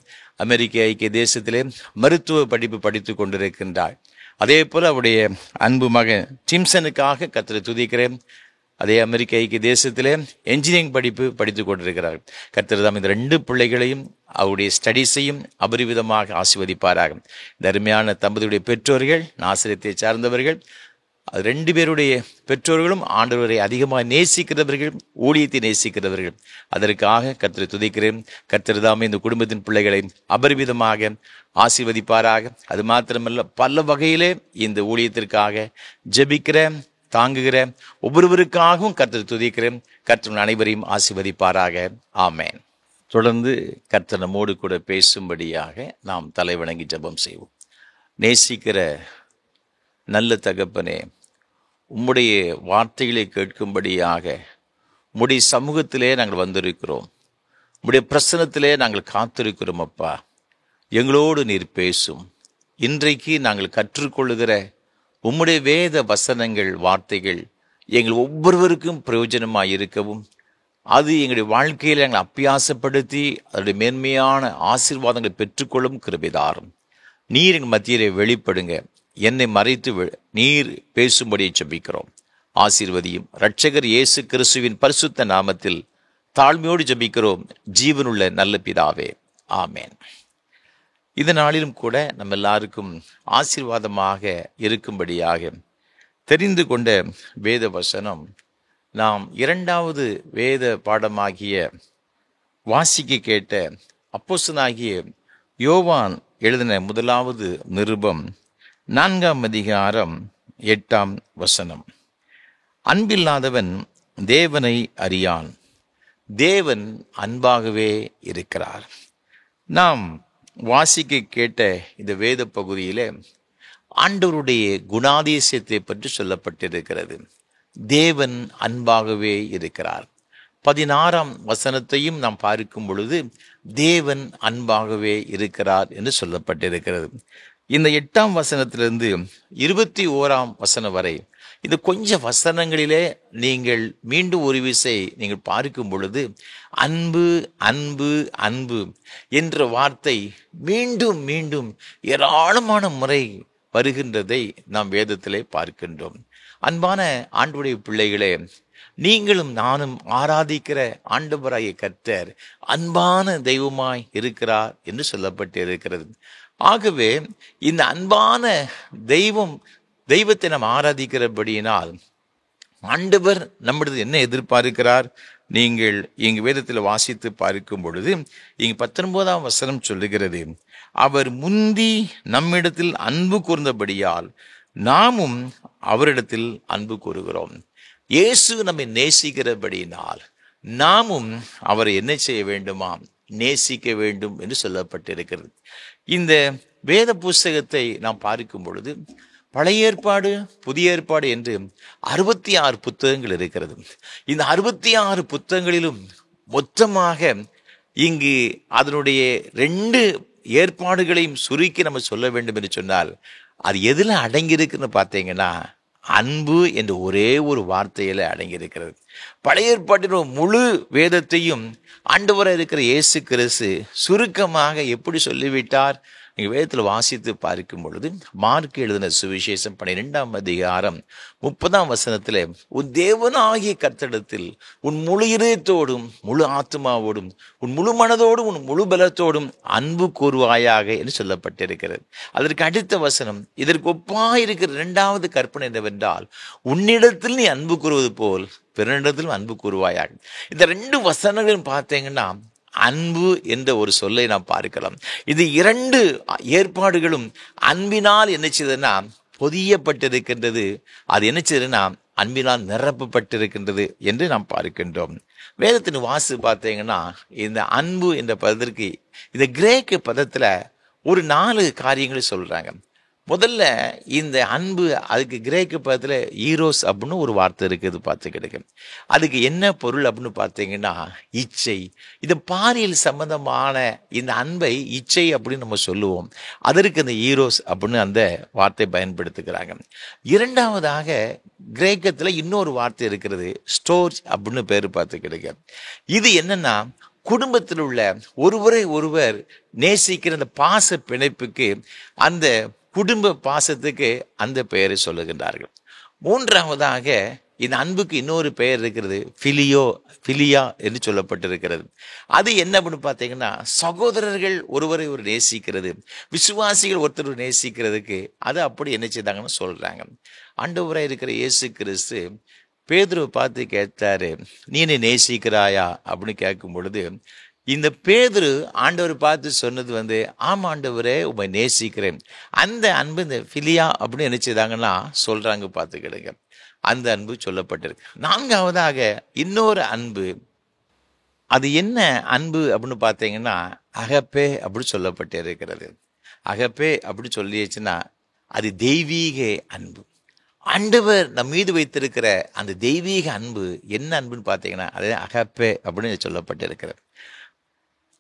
அமெரிக்க ஐக்கிய தேசத்திலே மருத்துவ படிப்பு படித்து கொண்டிருக்கின்றாள். அதே போல் அவருடைய அன்பு மகன் டிம்சனுக்காக கர்த்தரை துதிக்கிறேன். அதே அமெரிக்க ஐக்கிய தேசத்திலே என்ஜினியரிங் படிப்பு படித்து கொண்டிருக்கிறார். கர்த்தர் தாம் இந்த 2 பிள்ளைகளையும் அவருடைய ஸ்டடீஸையும் அபரிவிதமாக ஆசீர்வதிப்பாராக. இந்த அருமையான தம்பதியுடைய பெற்றோர்கள் நாசரத்தை சார்ந்தவர்கள். அது 2 பேருடைய பெற்றோர்களும் ஆண்டவரை அதிகமாக நேசிக்கிறவர்கள், ஊழியத்தை நேசிக்கிறவர்கள். அதற்காக கர்த்தரை துதிக்கிறேன். கர்த்தர் தாமே இந்த குடும்பத்தின் பிள்ளைகளை அபரிமிதமாக ஆசீர்வதிப்பாராக. அது மாத்திரமல்ல, பல வகையிலே இந்த ஊழியத்திற்காக ஜெபிக்கிற, தாங்குகிற ஒவ்வொருவருக்காகவும் கர்த்தரை துதிக்கிறேன். கர்த்தர் அனைவரையும் ஆசீர்வதிப்பாராக. ஆமேன். தொடர்ந்து கர்த்தர் நம்மோடு கூட பேசும்படியாக நாம் தலைவணங்கி ஜெபம் செய்வோம். நேசிக்கிற நல்ல தகப்பனே, உம்முடைய வார்த்தைகளை கேட்கும்படியாக உம்முடைய சமூகத்திலே நாங்கள் வந்திருக்கிறோம். உம்முடைய பிரசன்னத்திலே நாங்கள் காத்திருக்கிறோம். அப்பா, எங்களோடு நீர் பேசும். இன்றைக்கு நாங்கள் கற்றுக்கொள்ளுகிற உம்முடைய வேத வசனங்கள், வார்த்தைகள் எங்கள் ஒவ்வொருவருக்கும் பிரயோஜனமாக இருக்கவும், அது எங்களுடைய வாழ்க்கையில் நாங்கள் அப்பியாசப்படுத்தி அதனுடைய மேன்மையான ஆசீர்வாதங்களை பெற்றுக்கொள்ளும் கிருபைதாரும். நீர் எங்கள் மத்தியிலே வெளிப்படுங்க. என்னை மறைத்து நீர் பேசும்படியை ஜெபிக்கிறோம். ஆசீர்வதியும். இரட்சகர் இயேசு கிறிஸ்துவின் பரிசுத்த நாமத்தில் தாழ்மையோடு ஜெபிக்கிறோம் ஜீவனுள்ள நல்ல பிதாவே. ஆமேன். இந்த நாளிலும் கூட நம்ம எல்லாருக்கும் ஆசீர்வாதமாக இருக்கும்படியாக தெரிந்து கொண்ட வேத வசனம் நாம் இரண்டாவது வேத பாடமாகிய வாசிக்க கேட்ட அப்போஸ்தலனாகிய யோவான் எழுதின முதலாவது நிருபம் 4ஆம் அதிகாரம் 8ஆம் வசனம். அன்பில்லாதவன் தேவனை அறியான், தேவன் அன்பாகவே இருக்கிறார். நாம் வாசிக்க கேட்ட இந்த வேத பகுதியிலே ஆண்டவருடைய குணாதிசயத்தை பற்றி சொல்லப்பட்டிருக்கிறது. தேவன் அன்பாகவே இருக்கிறார். 16ஆம் வசனத்தையும் நாம் பார்க்கும் பொழுது தேவன் அன்பாகவே இருக்கிறார் என்று சொல்லப்பட்டிருக்கிறது. இந்த 8ஆம் வசனத்திலிருந்து 21ஆம் வசனம் வரை இந்த கொஞ்ச வசனங்களிலே நீங்கள் மீண்டும் ஒரு விசை நீங்கள் பார்க்கும் பொழுது அன்பு அன்பு அன்பு என்ற வார்த்தை மீண்டும் மீண்டும் ஏராளமான முறை வருகின்றதை நாம் வேதத்திலே பார்க்கின்றோம். அன்பான ஆண்டவருடைய பிள்ளைகளே, நீங்களும் நானும் ஆராதிக்கிற ஆண்டவராகிய கர்த்தர் அன்பான தெய்வமாய் இருக்கிறார் என்று சொல்லப்பட்டிருக்கிறது. ஆகவே இந்த அன்பான தெய்வத்தை நாம் ஆராதிக்கிறபடியினால் ஆண்டவர் நம்மிடத்தில் என்ன எதிர்பார்க்கிறார்? நீங்கள் இங்கு வேதத்தில் வாசித்து பார்க்கும் பொழுது இங்கு 19ஆம் வசனம் சொல்லுகிறது, அவர் முந்தி நம்மிடத்தில் அன்பு கூர்ந்தபடியால் நாமும் அவரிடத்தில் அன்பு கூறுகிறோம். இயேசு நம்மை நேசிக்கிறபடியினால் நாமும் அவரை என்ன செய்ய வேண்டுமா? நேசிக்க வேண்டும் என்று சொல்லப்பட்டிருக்கிறது. இந்த வேத புஸ்தகத்தை நாம் பார்க்கும் பொழுது பழைய ஏற்பாடு, புதிய ஏற்பாடு என்று 66 புத்தகங்கள் இருக்கிறது. இந்த 66 புத்தகங்களிலும் மொத்தமாக இங்கு அதனுடைய 2 ஏற்பாடுகளையும் சுருக்கி நம்ம சொல்ல வேண்டும் என்று சொன்னால் அது எதில் அடங்கியிருக்குன்னு பார்த்தீங்கன்னா அன்பு என்ற ஒரே ஒரு வார்த்தையில அடங்கியிருக்கிறது. பழைய ஏற்பாட்டின் முழு வேதத்தையும் ஆண்டவராக இருக்கிற இயேசு கிறிஸ்து சுருக்கமாக எப்படி சொல்லிவிட்டார்? நீங்கள் வேதத்தில் வாசித்து பார்க்கும் பொழுது மார்க் எழுதின சுவிசேஷம் 12ஆம் அதிகாரம் 30ஆம் வசனத்தில் உன் தேவனாகிய கர்த்தரிடத்தில் உன் முழு இதயத்தோடும் முழு ஆத்மாவோடும் உன் முழு மனதோடும் உன் முழு பலத்தோடும் அன்பு கூறுவாயாக என்று சொல்லப்பட்டிருக்கிறது. அதற்கு அடுத்த வசனம் இதற்கு ஒப்பாயிருக்கிற 2வது கற்பனை என்னவென்றால் உன்னிடத்தில் நீ அன்பு கூறுவது போல் பிறனிடத்திலும் அன்பு கூறுவாயாக. இந்த 2 வசனங்களும் பார்த்தீங்கன்னா அன்பு என்ற ஒரு சொல்லை நாம் பார்க்கலாம். இது 2 ஏற்பாடுகளும் அன்பினால் என்ன செய்ததுன்னா பொதியப்பட்டிருக்கின்றது. அது என்ன செய்ததுன்னா அன்பினால் நிரப்பப்பட்டிருக்கின்றது என்று நாம் பார்க்கின்றோம். வேதத்தின் வாசி பார்த்தீங்கன்னா இந்த அன்பு என்ற பதத்திற்கு இந்த கிரேக்க பதத்துல ஒரு 4 காரியங்களை சொல்றாங்க. முதல்ல இந்த அன்பு, அதுக்கு கிரேக்க பதத்துல ஈரோஸ் அப்படின்னு ஒரு வார்த்தை இருக்குது பார்த்துக்கிடுங்க. அதுக்கு என்ன பொருள் அப்படின்னு பார்த்தீங்கன்னா இச்சை. இது பாலியல் சம்பந்தமான இந்த அன்பை இச்சை அப்படின்னு நம்ம சொல்லுவோம். அதற்கு அந்த ஈரோஸ் அப்படின்னு அந்த வார்த்தை பயன்படுத்துகிறாங்க. 2வதாக கிரேக்கத்துல இன்னொரு வார்த்தை இருக்கிறது, ஸ்டோர்ஜ் அப்படின்னு பேர் பார்த்துக்கிடுங்க. இது என்னன்னா குடும்பத்தில் உள்ள ஒருவரை ஒருவர் நேசிக்கிற அந்த பாச பிணைப்புக்கு, அந்த குடும்ப பாசத்துக்கு அந்த பெயரை சொல்லுகின்றார்கள். 3வதாக இந்த அன்புக்கு இன்னொரு பெயர் இருக்கிறது, பிலியா என்று சொல்லப்பட்டிருக்கிறது. அது என்ன அப்படின்னு பார்த்தீங்கன்னா சகோதரர்கள் ஒருவரை ஒரு நேசிக்கிறது, விசுவாசிகள் ஒருத்தர் நேசிக்கிறதுக்கு அது அப்படி என்ன செய்தாங்கன்னு சொல்றாங்க. ஆண்டவராக இருக்கிற இயேசு கிறிஸ்து பேதுருவை பார்த்து கேட்டாரு, நீ என்னை நேசிக்கிறாயா அப்படின்னு கேட்கும் பொழுது இந்த பேதுரு ஆண்டவர் பார்த்து சொன்னது ஆமா ஆண்டவரே உம்மை நேசிக்கிறேன். அந்த அன்பு இந்த பிலியா அப்படின்னு நினைச்சதாங்கன்னா சொல்றாங்க பார்த்துக்கிடுங்க. அந்த அன்பு சொல்லப்பட்டிருக்கு. 4வதாக இன்னொரு அன்பு, அது என்ன அன்பு அப்படின்னு பார்த்தீங்கன்னா அகப்பே அப்படி சொல்லப்பட்டு இருக்கிறது. அகப்பே அப்படி சொல்லிடுச்சுன்னா அது தெய்வீக அன்பு. ஆண்டவர் நம் மீது வைத்திருக்கிற அந்த தெய்வீக அன்பு என்ன அன்புன்னு பார்த்தீங்கன்னா அது அகப்பே அப்படின்னு சொல்லப்பட்டிருக்கிறது.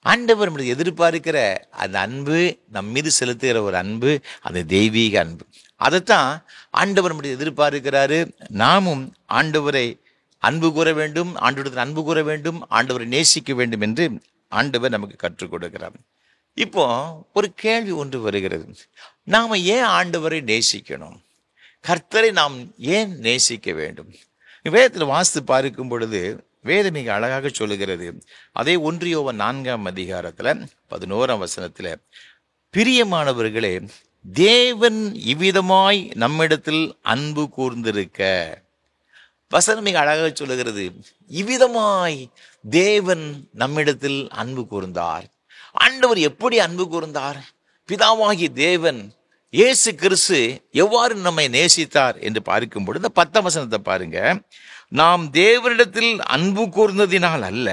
ஆண்டவர் நம்மளுக்கு எதிர்பார்க்கிற அந்த அன்பு, நம் மீது செலுத்துகிற ஒரு அன்பு, அந்த தெய்வீக அன்பு. அதைத்தான் ஆண்டவர் நம்மளுக்கு எதிர்பார்க்கிறாரு. நாமும் ஆண்டவரை அன்பு கூற வேண்டும், ஆண்டவரத்தில் அன்பு கூற வேண்டும், ஆண்டவரை நேசிக்க வேண்டும் என்று ஆண்டவர் நமக்கு கற்றுக் கொடுக்கிறார். இப்போ ஒரு கேள்வி ஒன்று வருகிறது, நாம ஏன் ஆண்டவரை நேசிக்கணும்? கர்த்தரை நாம் ஏன் நேசிக்க வேண்டும்? வேதத்தில் வாசித்து பார்க்கும் பொழுது வேதம் மிக அழகாக சொல்லுகிறது. அதே 1 யோவான் 4ஆம் அதிகாரத்துல 11ஆம் வசனத்துல, பிரியமானவர்களே தேவன் இவ்விதமாய் நம்மிடத்தில் அன்பு கூர்ந்திருக்க. வசனம் மிக அழகாக சொல்லுகிறது, இவ்விதமாய் தேவன் நம்மிடத்தில் அன்பு கூர்ந்தார். ஆண்டவர் எப்படி அன்பு கூர்ந்தார்? பிதாவாகிய தேவன் இயேசு கிறிஸ்து எவ்வாறு நம்மை நேசித்தார் என்று பார்க்கும் பொழுது 10ஆம் வசனத்தை பாருங்க. நாம் தேவனிடத்தில் அன்பு கூர்ந்ததினால் அல்ல,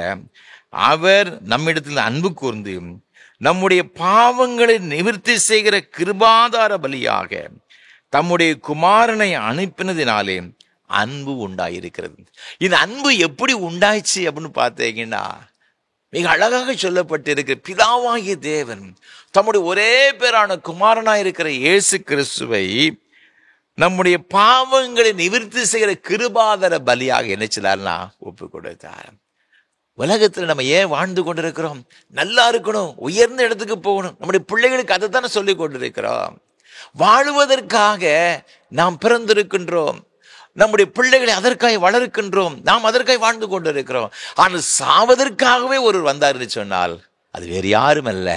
அவர் நம்மிடத்தில் அன்பு கூர்ந்து நம்முடைய பாவங்களை நிவர்த்தி செய்கிற கிருபாதார பலியாக தம்முடைய குமாரனை அனுப்பினதினாலே அன்பு உண்டாயிருக்கிறது. இந்த அன்பு எப்படி உண்டாயிச்சு அப்படின்னு பார்த்தீங்கன்னா, மிக அழகாக சொல்லப்பட்டிருக்கிற பிதாவாகிய தேவன் தம்முடைய ஒரே பேரான குமாரனாயிருக்கிற இயேசு கிறிஸ்துவை நம்முடைய பாவங்களை நிவர்த்தி செய்கிற கிருபாதார பலியாக என்ன செய்தார்னா ஒப்பு கொடுத்தார். உலகத்தில் நம்ம ஏன் வாழ்ந்து கொண்டிருக்கிறோம்? நல்லா இருக்கணும், உயர்ந்த இடத்துக்கு போகணும். நம்முடைய பிள்ளைகளுக்கு அதை தானே சொல்லிக் கொண்டிருக்கிறோம். வாழுவதற்காக நாம் பிறந்திருக்கின்றோம். நம்முடைய பிள்ளைகளை அதற்காக வளர்க்கின்றோம். நாம் அதற்காக வாழ்ந்து கொண்டிருக்கிறோம். ஆனால் சாவதற்காகவே ஒருவர் வந்தார் என்று சொன்னால் அது வேறு யாரும் அல்ல,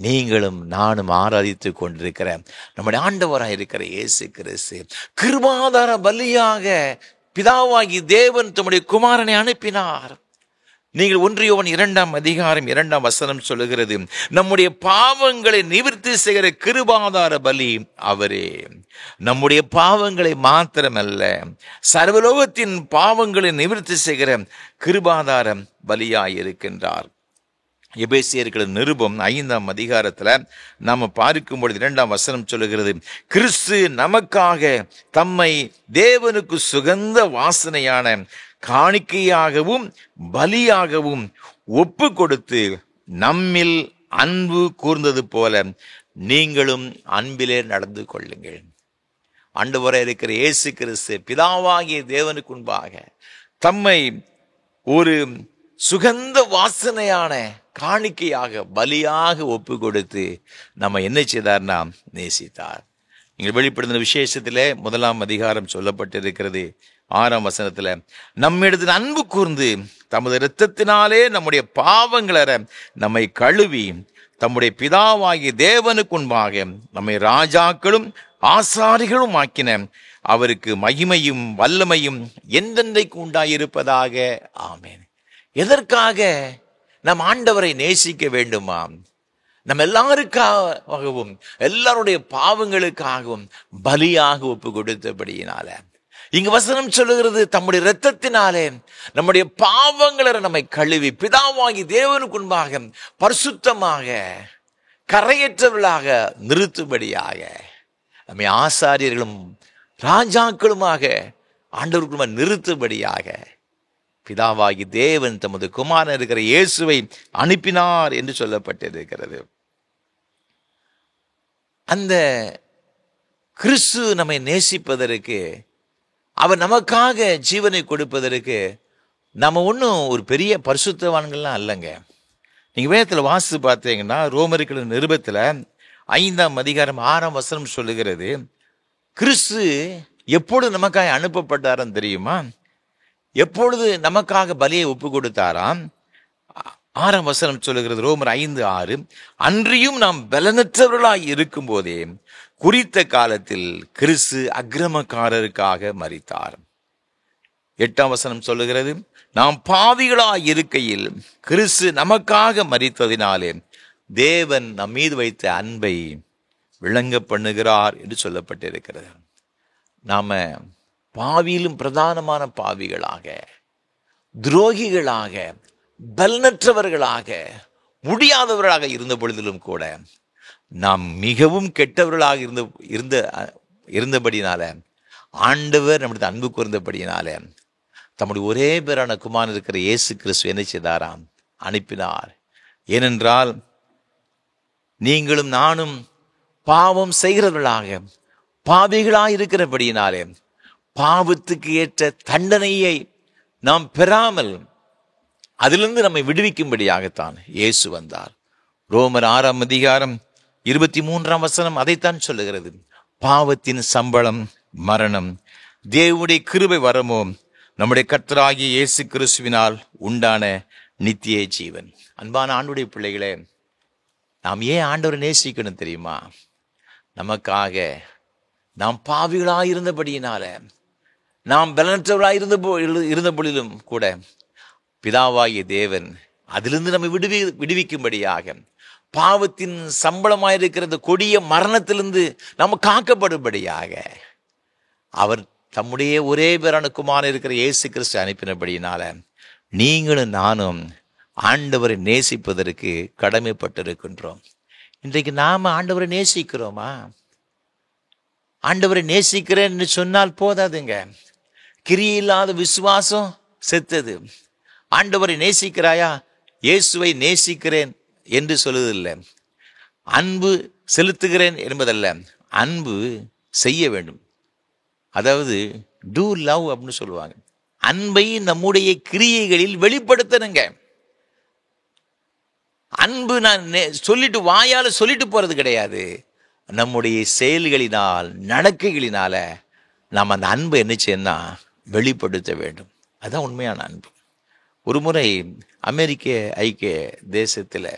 நீங்களும் நானும் ஆராதித்து கொண்டிருக்கிற நம்முடைய ஆண்டவராக இருக்கிற இயேசு கிறிஸ்து. கிருபாதார பலியாக பிதாவாகி தேவன் தம்முடைய குமாரனை அனுப்பினார். நீங்கள் 1 யோவான் 2ஆம் அதிகாரம் 2ஆம் வசனம் சொல்லுகிறது, நம்முடைய பாவங்களை நிவர்த்தி செய்கிற கிருபாதார பலி அவரே. நம்முடைய பாவங்களை மாத்திரமல்ல, சர்வலோகத்தின் பாவங்களை நிவர்த்தி செய்கிற கிருபாதார பலியாய் இருக்கின்றார். எபேசியர்களின் நிருபம் 5ஆம் அதிகாரத்துல நாம பார்க்கும்பொழுது 2ஆம் வசனம் சொல்லுகிறது, கிறிஸ்து நமக்காக தம்மை தேவனுக்கு சுகந்த வாசனையான காணிக்கையாகவும் பலியாகவும் ஒப்பு கொடுத்து நம்மில் அன்பு கூர்ந்தது போல நீங்களும் அன்பிலே நடந்து கொள்ளுங்கள். ஆண்டவராய் இருக்கிற இயேசு கிறிஸ்து பிதாவாகிய தேவனுக்கு முன்பாக தம்மை ஒரு சுகந்த வாசனையான காணிக்கையாக பலியாக ஒப்பு கொடுத்து நம்ம என்ன செய்தார்னா நேசித்தார். நீங்கள் வெளிப்படுத்தின விசேஷத்திலே 1ஆம் அதிகாரம் சொல்லப்பட்டிருக்கிறது 6ஆம் வசனத்துல, நம்மிடத்தில் அன்பு கூர்ந்து தமது இரத்தத்தினாலே நம்முடைய பாவங்களற நம்மை கழுவி தம்முடைய பிதாவாகிய தேவனுக்கு முன்பாக நம்மை ராஜாக்களும் ஆசாரிகளும் ஆக்கின அவருக்கு மகிமையும் வல்லமையும் என்றென்றைக்கு உண்டாயிருப்பதாக. ஆமென். எதற்காக நம் ஆண்டவரை நேசிக்க வேண்டுமா? நம்ம எல்லாருக்காகவும் எல்லாருடைய பாவங்களுக்காகவும் பலியாக ஒப்பு கொடுத்தபடியினால இங்கு வசனம் சொல்லுகிறது, தம்முடைய இரத்தத்தினாலே நம்முடைய பாவங்களை நம்மை கழுவி பிதாவாகி தேவனுக்கு முன்பாக பரிசுத்தமாக கரையற்றவர்களாக நிறுத்தும்படியாக நம்மை ஆசாரியர்களும் ராஜாக்களுமாக ஆண்டவர்களும் நிறுத்தும்படியாக பிதாவாகி தேவன் தமது குமாரன் இருக்கிற இயேசுவை அனுப்பினார் என்று சொல்லப்பட்டிருக்கிறது. அந்த கிறிஸ்து நம்மை நேசிப்பதற்கு, அவர் நமக்காக ஜீவனை கொடுப்பதற்கு நம்ம ஒன்றும் ஒரு பெரிய பரிசுத்தவான்கள்லாம் அல்லங்க. நீங்கள் வேதத்தில் வாசித்து பார்த்தீங்கன்னா ரோமர்களின் நிருபத்தில் 5ஆம் அதிகாரம் 6ஆம் வசனம் சொல்லுகிறது, கிறிஸ்து எப்பொழுது நமக்காக அனுப்பப்பட்டாரன்னு தெரியுமா? எப்பொழுது நமக்காக பலியை ஒப்பு கொடுத்தாராம்? 6ஆம் வசனம் சொல்லுகிறது, ரோமர் 5:6, அன்றியும் நாம் பலனற்றவர்களாய் இருக்கும் போதே குறித்த காலத்தில் கிறிஸ்து அக்கிரமக்காரருக்காக மரித்தார். 8ஆம் வசனம் சொல்லுகிறது, நாம் பாவிகளாய் இருக்கையில் கிறிஸ்து நமக்காக மரித்ததினாலே தேவன் நம் மீது வைத்த அன்பை விளங்க பண்ணுகிறார் என்று சொல்லப்பட்டிருக்கிறது. நாம பாவியிலும் பிரதானமான பாவிகளாக, துரோகிகளாக, பலனற்றவர்களாக, முடியாதவர்களாக இருந்த பொழுதிலும் கூட நாம் மிகவும் கெட்டவர்களாக இருந்தபடினால ஆண்டவர் நம்முடைய அன்பு கூர்ந்தபடியினால தம்முடைய ஒரே பேரான குமாரன் இருக்கிற இயேசு கிறிஸ்து என்ன செய்தாராம்? அனுப்பினார். ஏனென்றால் நீங்களும் நானும் பாவம் செய்கிறவர்களாக பாவிகளாக இருக்கிறபடியினாலே பாவத்துக்கு ஏற்ற தண்டனையை நாம் பெறாமல் அதிலிருந்து நம்மை விடுவிக்கும்படியாகத்தான் இயேசு வந்தார். ரோமர் 6ஆம் அதிகாரம் 23ஆம் வசனம் அதைத்தான் சொல்லுகிறது, பாவத்தின் சம்பளம் மரணம், தேவனுடைய கிருபை வரமோ நம்முடைய கர்த்தராகிய இயேசு கிறிஸ்துவினால் உண்டான நித்திய ஜீவன். அன்பான ஆண்டவருடைய பிள்ளைகளே, நாம் ஏன் ஆண்டவரை நேசிக்கணும் தெரியுமா? நமக்காக நாம் பாவிகளாயிருந்தபடியினால, நாம் பலனற்றவர்களாயிருந்த பொழுதிலும் கூட பிதாவாகிய தேவன் அதிலிருந்து நம்மை விடுவிக்கும்படியாக, பாவத்தின் சம்பளமாயிருக்கிற இந்த கொடிய மரணத்திலிருந்து நம்ம காக்கப்படும்படியாக அவர் தம்முடைய ஒரே பேரான குமாரன் இருக்கிற இயேசு கிறிஸ்து அனுப்பினபடியினால நீங்களும் நானும் ஆண்டவரை நேசிப்பதற்கு கடமைப்பட்டிருக்கின்றோம். இன்றைக்கு நாம ஆண்டவரை நேசிக்கிறோமா? ஆண்டவரை நேசிக்கிறேன்னு சொன்னால் போதாதுங்க. கிரியில்லாத விசுவாசம் செத்தது. ஆண்டவரை நேசிக்கிறாயா? இயேசுவை நேசிக்கிறேன் என்று சொல்லுவதில்லை. அன்பு செலுத்துகிறேன் என்பதல்ல, அன்பு செய்ய வேண்டும். அதாவது டூ லவ் அப்படின்னு சொல்லுவாங்க. அன்பை நம்முடைய கிரியைகளில் வெளிப்படுத்தணுங்க. அன்பு நான் சொல்லிட்டு வாயால சொல்லிட்டு போறது கிடையாது. நம்முடைய செயல்களினால், நடக்கைகளினால நாம் அந்த அன்பை என்ன செய்யணும்னா வெளிப்படுத்த வேண்டும். அதுதான் உண்மையான அன்பு. ஒரு முறை அமெரிக்க ஐக்கிய தேசத்தில்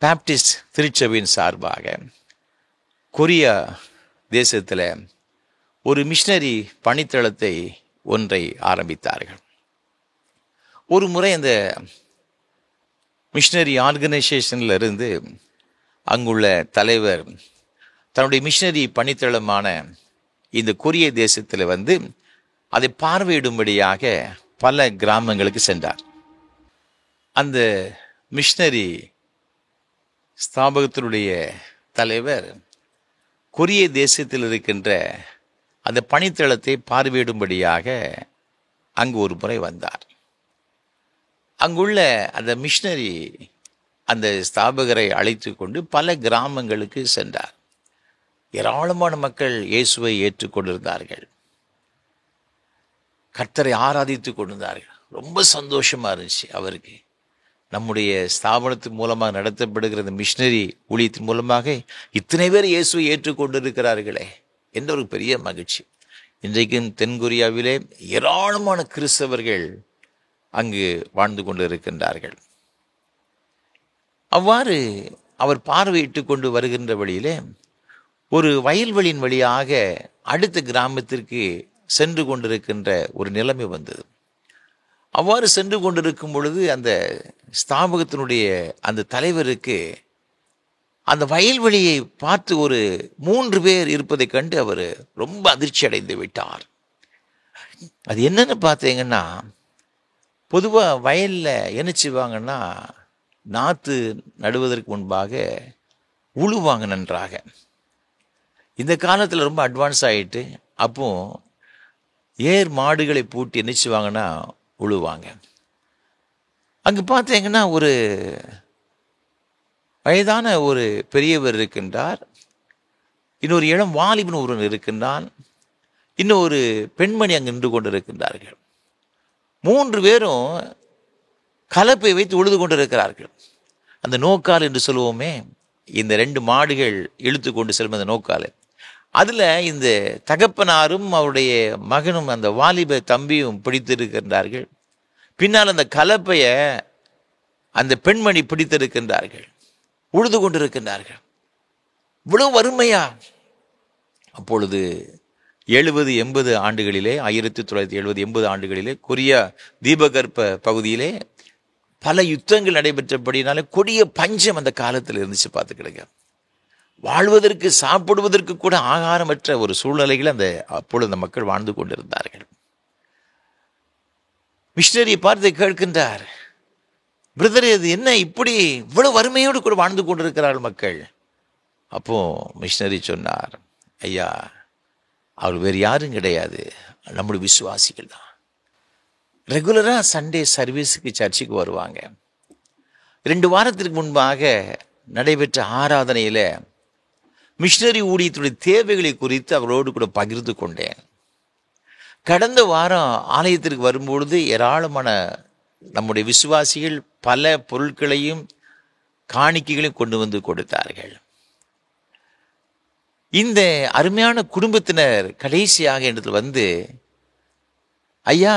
பாப்டிஸ்ட் திருச்சபையின் சார்பாக கொரியா தேசத்தில் ஒரு மிஷனரி பணித்தளத்தை ஒன்றை ஆரம்பித்தார்கள். ஒரு முறை அந்த மிஷனரி ஆர்கனைசேஷன்ல இருந்து அங்குள்ள தலைவர் தன்னுடைய மிஷனரி பணித்தளமான இந்த கொரிய தேசத்தில் வந்து அதை பார்வையிடும்படியாக பல கிராமங்களுக்கு சென்றார். அந்த மிஷனரி ஸ்தாபகத்தினுடைய தலைவர் கொரிய தேசத்தில் இருக்கின்ற அந்த பணித்தளத்தை பார்வையிடும்படியாக அங்கு ஒரு முறை வந்தார். அங்குள்ள அந்த மிஷனரி அந்த ஸ்தாபகரை அழைத்து கொண்டு பல கிராமங்களுக்கு சென்றார். ஏராளமான மக்கள் இயேசுவை ஏற்றுக்கொண்டிருந்தார்கள், கர்த்தரை ஆராதித்து கொண்டிருந்தார்கள். ரொம்ப சந்தோஷமா இருந்துச்சு அவருக்கு. நம்முடைய ஸ்தாபனத்தின் மூலமாக நடத்தப்படுகிற இந்த மிஷனரி ஊழியத்தின் மூலமாக இத்தனை பேர் இயேசுவை ஏற்றுக்கொண்டிருக்கிறார்களே என்ற ஒரு பெரிய மகிழ்ச்சி. இன்றைக்கும் தென்கொரியாவிலே ஏராளமான கிறிஸ்தவர்கள் அங்கு வாழ்ந்து கொண்டு இருக்கின்றார்கள். அவ்வாறு அவர் பார்வையிட்டு கொண்டு வருகின்ற வழியிலே ஒரு வயல்வெளியின் வழியாக அடுத்த கிராமத்திற்கு சென்று கொண்டிருக்கின்ற ஒரு நிலைமை வந்தது. அவ்வாறு சென்று கொண்டிருக்கும் பொழுது அந்த ஸ்தாபகத்தினுடைய அந்த தலைவருக்கு அந்த வயல்வெளியை பார்த்து ஒரு 3 பேர் இருப்பதை கண்டு அவர் ரொம்ப அதிர்ச்சி அடைந்து விட்டார். அது என்னன்னு பார்த்தீங்கன்னா, பொதுவாக வயலில் என்ன செய்வாங்கன்னா, நாற்று நடுவதற்கு முன்பாக உழுவாங்க நன்றாக. இந்த காலத்தில் ரொம்ப அட்வான்ஸ் ஆகிட்டு அப்போ ஏர் மாடுகளை பூட்டி என்ன செய்வாங்கன்னா உழுவாங்க. அங்கே பார்த்தீங்கன்னா ஒரு வயதான ஒரு பெரியவர் இருக்கின்றார், இன்னொரு இளம் வாலிபன் ஒருவன் இருக்கின்றான், இன்னொரு பெண்மணி அங்கு நின்று கொண்டு இருக்கின்றார்கள். 3 பேரும் கலப்பை வைத்து உழுது கொண்டிருக்கிறார்கள். அந்த நோக்கால் என்று சொல்லுவோமே, இந்த 2 மாடுகள் இழுத்து கொண்டு செல்லும் அந்த நோக்கால், அதில் இந்த தகப்பனாரும் அவருடைய மகனும் அந்த வாலிப தம்பியும் பிடித்திருக்கின்றார்கள். பின்னால் அந்த கலப்பையை அந்த பெண்மணி பிடித்திருக்கின்றார்கள், உழுது கொண்டிருக்கின்றார்கள். இவ்வளவு வறுமையா? அப்பொழுது 70-80 ஆண்டுகளிலே, 1970-80 ஆண்டுகளிலே கொரியா தீபகற்ப பகுதியிலே பல யுத்தங்கள் நடைபெற்றபடினாலே கொடிய பஞ்சம் அந்த காலத்தில் இருந்துச்சு. பார்த்துக்கிடுங்க, வாழ்வதற்கு சாப்பிடுவதற்கு கூட ஆகாரமற்ற ஒரு சூழ்நிலைகள் அந்த அப்பொழுது அந்த மக்கள் வாழ்ந்து கொண்டிருந்தார்கள். மிஷனரியை பார்த்து கேட்கின்றார், பிரதர், இது என்ன இப்படி இவ்வளவு வறுமையோடு கூட வாழ்ந்து கொண்டிருக்கிறார்கள் மக்கள்? அப்போ மிஷனரி சொன்னார், ஐயா, அவர் வேறு யாரும் கிடையாது, நம்முடைய விசுவாசிகள் தான். ரெகுலராக சண்டே சர்வீஸுக்கு சர்ச்சுக்கு வருவாங்க. 2 வாரத்திற்கு முன்பாக நடைபெற்ற ஆராதனையில் மிஷனரி ஊழியத்துடைய தேவைகளை குறித்து அவரோடு கூட பகிர்ந்து கொண்டேன். கடந்த வாரம் ஆலயத்திற்கு வரும்பொழுது ஏராளமான நம்முடைய விசுவாசிகள் பல பொருட்களையும் காணிக்கைகளையும் கொண்டு வந்து கொடுத்தார்கள். இந்த அருமையான குடும்பத்தினர் கடைசியாக இடத்துல வந்து, ஐயா,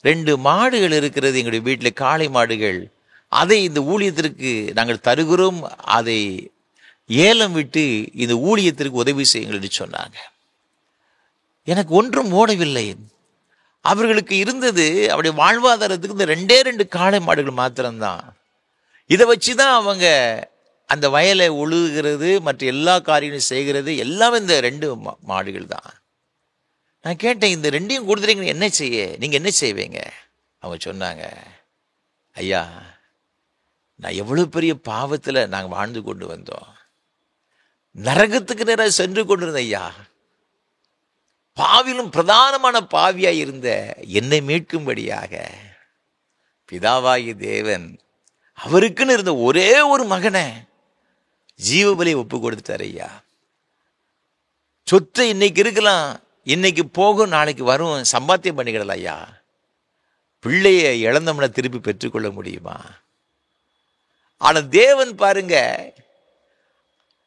2 மாடுகள் இருக்கிறது எங்களுடைய வீட்டில், காளை மாடுகள், அதை இந்த ஊழியத்திற்கு நாங்கள் தருகிறோம், அதை ஏலம் விட்டு இந்த ஊழியத்திற்கு உதவி செய்யுங்கள் என்று சொன்னாங்க. எனக்கு ஒன்றும் ஓடவில்லை. அவர்களுக்கு இருந்தது அவருடைய வாழ்வாதாரத்துக்கு இந்த 2 காளை மாடுகள் மாத்திரம்தான். இதை வச்சுதான் அவங்க அந்த வயலை உழுகிறது, மற்ற எல்லா காரியங்களும் செய்கிறது எல்லாமே இந்த 2 மாடுகள் தான். நான் கேட்டேன், இந்த 2ஐயும் கொடுத்துறீங்க என்ன செய்ய, நீங்க என்ன செய்வீங்க? அவங்க சொன்னாங்க, ஐயா, நான் எவ்வளவு பெரிய பாவத்துல நாங்கள் வாழ்ந்து கொண்டு வந்தோம், நரகத்துக்கு நேராக சென்று கொண்டிருந்த ஐயா, பாவிலும் பிரதானமான பாவியாய் இருந்த என்னை மீட்கும்படியாக பிதாவாகிய தேவன் அவருக்குன்னு இருந்த ஒரே ஒரு மகனை ஜீவபலியை ஒப்பு கொடுத்துட்டார் ஐயா. சொத்தை இன்னைக்கு இருக்கலாம், இன்னைக்கு போகும், நாளைக்கு வரும், சம்பாத்தியம் பண்ணிக்கிடலாம் ஐயா. பிள்ளைய இழந்தோம்னா திருப்பி பெற்றுக்கொள்ள முடியுமா? ஆனா தேவன் பாருங்க,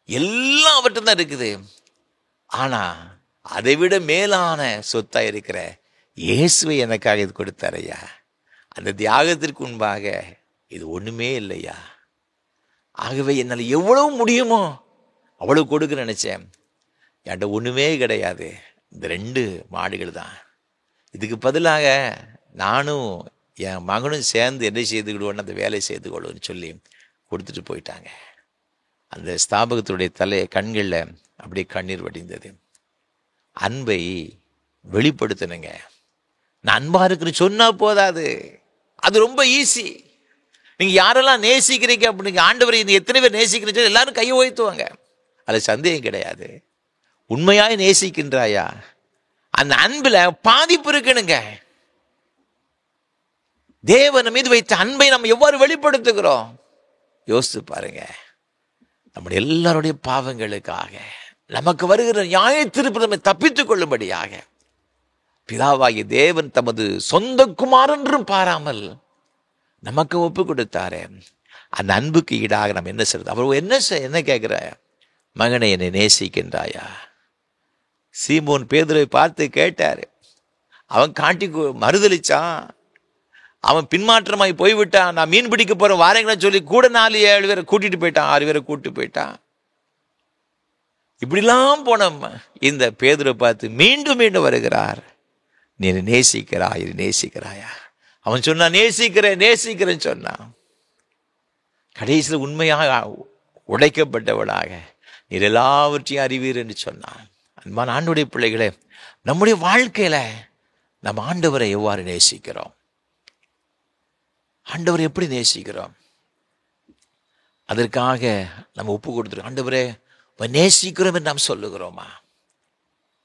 எல்லாம் அவர்கிட்ட தான் இருக்குது. ஆனா அதை விட மேலான சொத்தா இருக்கிற இயேசுவை எனக்காக இது கொடுத்தார் ஐயா. அந்த தியாகத்திற்கு முன்பாக இது ஒண்ணுமே இல்லையா. ஆகவே என்னால் எவ்வளவு முடியுமோ அவ்வளவு கொடுக்க நினைச்சேன். என்கிட்ட ஒண்ணுமே கிடையாது, இந்த 2 மாடுகள் தான். இதுக்கு பதிலாக நானும் என் மகனும் சேர்ந்து என்ன செய்துக்கிடுவோன்னு அந்த வேலையை செய்து கொள்ளுன்னு சொல்லி கொடுத்துட்டு போயிட்டாங்க. அந்த ஸ்தாபகத்துடைய கண்களில் அப்படியே கண்ணீர் வடிந்தது. அன்பை வெளிப்படுத்தணுங்க. நான் அன்பா இருக்குன்னு சொன்னா போதாது, அது ரொம்ப ஈஸி. நீங்க யாரெல்லாம் நேசிக்கிறீங்க அப்படிங்க, ஆண்டவரை எத்தனை பேர் நேசிக்கிறீங்க எல்லாரும் கையை உயர்த்துவாங்க, அது சந்தேகம் கிடையாது. உண்மையாய் நேசிக்கின்றாயா? அந்த அன்புல பாதிப்பு இருக்கணுங்க. தேவன் மீது வைத்த அன்பை நம்ம எவ்வாறு வெளிப்படுத்துகிறோம் யோசித்து பாருங்க. நம்முடைய எல்லாருடைய பாவங்களுக்காக, நமக்கு வருகிற நியாய தீர்ப்பு நம்மை தப்பித்துக் கொள்ளும்படியாக பிதாவாகிய தேவன் தமது சொந்த குமாரன் என்றும் பாராமல் நமக்கு ஒப்பு கொடுத்தாரே. அந்த அன்புக்கு ஈடாக நம்ம என்ன செய்யறது? அவர் என்ன கேட்கிற, மகனை என்னை நேசிக்கின்றாயா? சீமோன் பேதுருவை பார்த்து கேட்டாரு. அவன் காட்டி மறுதளிச்சான், அவன் பின்மாற்றமாய் போய்விட்டான். நான் மீன் பிடிக்க போறேன் வாரேங்கன்னு சொல்லி கூட 4-7 பேரை கூட்டிட்டு போயிட்டான், 6 பேரை கூட்டிட்டு போயிட்டான். இப்படிலாம் போன இந்த பேதுரை பார்த்து மீண்டும் மீண்டும் வருகிறார். நீ நேசிக்கிறாயா? அவன் சொன்னான், நேசிக்கிறேன்னு சொன்னான். கடைசியில் உண்மையாக உடைக்கப்பட்டவளாக நீர் எல்லாவற்றையும் அறிவீர் என்று சொன்னான். அன்பான ஆண்டவருடைய பிள்ளைகளே, நம்முடைய வாழ்க்கையில நம்ம ஆண்டவரை எவ்வாறு நேசிக்கிறோம்? ஆண்டவரை எப்படி நேசிக்கிறோம்? அதற்காக நம்ம ஒப்பு கொடுத்துருக்கோம். ஆண்டவரே நேசிக்கிறோம் என்று நாம் சொல்லுகிறோமா?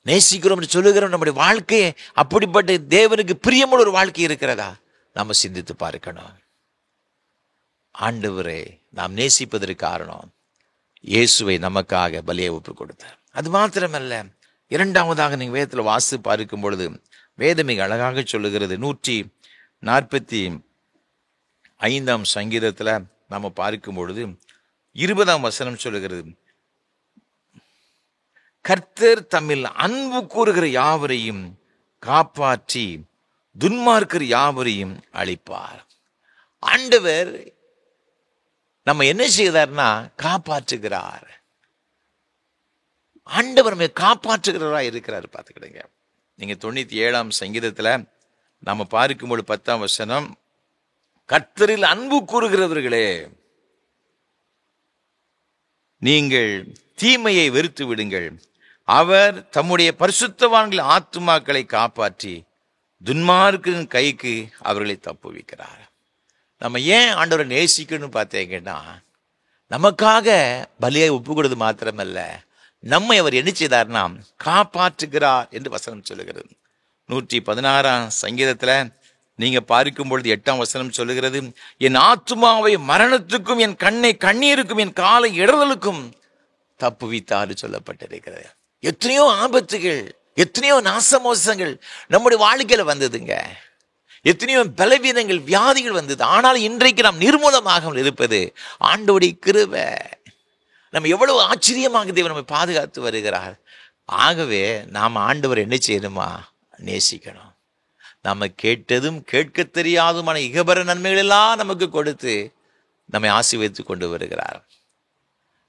நேசிக்கிறோம் என்று சொல்லுகிறோம். நம்முடைய வாழ்க்கையை அப்படிப்பட்ட தேவனுக்கு பிரியமுள்ள ஒரு வாழ்க்கை இருக்கிறதா நாம் சிந்தித்து பார்க்கணும். ஆண்டவரை நாம் நேசிப்பதற்கு காரணம் இயேசுவை நமக்காக பலியை ஒப்பு கொடுத்தார். அது மாத்திரமல்ல, 2வதாக நீங்க வேதத்தில் வாசித்து பார்க்கும் பொழுது வேதம் மிக அழகாக சொல்லுகிறது. 145 சங்கீதத்துல நாம பார்க்கும் பொழுது 20ஆம் வசனம் சொல்லுகிறது, கர்த்தர் தம்மில் அன்பு கூறுகிற யாவரையும் காப்பாற்றி துன்மார்க்கர் யாவரையும் அழிப்பார். ஆண்டவர் நம்ம என்ன செய்தார்னா காப்பாற்றுகிறார். ஆண்டவர் நம்ம காப்பாற்றுகிறவரா இருக்கிறார். பார்த்துக்கிடுங்க. நீங்க 97ஆம் சங்கீதத்துல நாம பார்க்கும்போது 10ஆம் வசனம், கர்த்தரில் அன்பு கூறுகிறவர்களே நீங்கள் தீமையை வெறுத்து விடுங்கள், அவர் தம்முடைய பரிசுத்தவான்கள் ஆத்துமாக்களை காப்பாற்றி துன்மார்க்கின் கைக்கு அவர்களை தப்புவிக்கிறார். நம்ம ஏன் ஆண்டவரை நேசிக்கணும்னு பார்த்தீங்கன்னா, நமக்காக பலியை ஒப்பு கொடுத்து மாத்திரமல்ல, நம்மை அவர் என்ன செய்தார்னா காப்பாற்றுகிறார் என்று வசனம் சொல்லுகிறது. 116ஆம் சங்கீதத்துல நீங்க பார்க்கும் பொழுது 8ஆம் வசனம் சொல்லுகிறது, என் ஆத்துமாவை மரணத்துக்கும் என் கண்ணை கண்ணீருக்கும் என் காலை இடறலுக்கும் தப்புவித்தாறு சொல்லப்பட்டிருக்கிறது. எத்தனையோ ஆபத்துகள், எத்தனையோ நாசமோசங்கள் நம்முடைய வாழ்க்கையில வந்ததுங்க. எத்தனையோ பலவீனங்கள், வியாதிகள் வந்தது. ஆனால் இன்றைக்கு நாம் நிர்மூலமாக இருப்பது ஆண்டவருடைய கிருபை. நம்ம எவ்வளவு ஆச்சரியமாக தேவன் நம்மை பாதுகாத்து வருகிறார். ஆகவே நாம் ஆண்டவர் என்ன செய்யணுமா? நேசிக்கணும். நாம கேட்டதும் கேட்க தெரியாதுமான இகபர நன்மைகள் எல்லாம் நமக்கு கொடுத்து நம்மை ஆசீர்வதித்து கொண்டு வருகிறார்.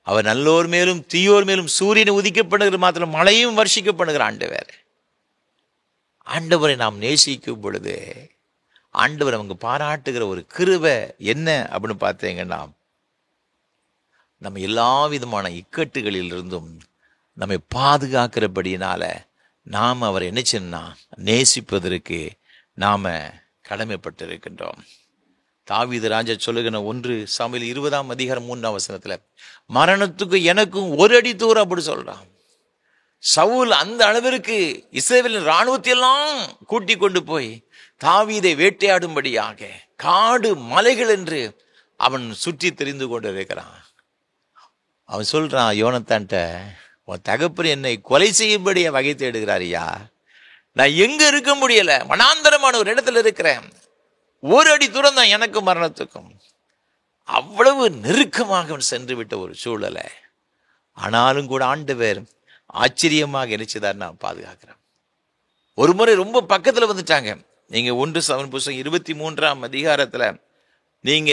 அவர் நல்லோர் மேலும் தீயோர் மேலும் சூரியனை உதிக்கப்படுகிற மாத்திரம் மழையும் வருஷிக்கப்படுகிற ஆண்டவர். ஆண்டவரை நாம் நேசிக்கும் பொழுது ஆண்டவர் அவங்க பாராட்டுகிற ஒரு கிருபை என்ன அப்படின்னு பார்த்தீங்கன்னா, நம்ம எல்லா விதமான இக்கட்டுகளில் இருந்தும் நம்மை பாதுகாக்கிறபடியினால நாம் அவரை என்ன செய்யணும்னா நேசிப்பதற்கு நாம கடமைப்பட்டிருக்கின்றோம். தாவீது ராஜா சொல்லுகிற 1 சாமுவேல் 20:3 மரணத்துக்கு எனக்கும் ஒரு அடி தூரம் அப்படி சொல்றான். சவுல் அந்த அளவிற்கு இஸ்ரவேலின் இராணுவத்தை எல்லாம் கூட்டி கொண்டு போய் தாவீதை வேட்டையாடும்படியாக காடு மலைகள் என்று அவன் சுற்றி தெரிந்து கொண்டிருக்கிறான். அவன் சொல்றான் யோனத்தான்ட்ட, உன் தகப்பன் என்னை கொலை செய்யும்படியா வகை தேடுகிறாரியா, நான் எங்க இருக்க முடியல, வனாந்தரமான ஒரு இடத்துல இருக்கிறேன், ஒரு அடி தூரம் தான் எனக்கும் மரணத்துக்கும். அவ்வளவு நெருக்கமாக அவன் சென்று விட்ட ஒரு சூழலை ஆனாலும் கூட ஆண்டவர் ஆச்சரியமாக நினைச்சதார் நான் பாதுகாக்கிறேன். ஒரு முறை ரொம்ப பக்கத்துல வந்துட்டாங்க. நீங்க 1 சாமுவேல் புத்தகம் 23 நீங்க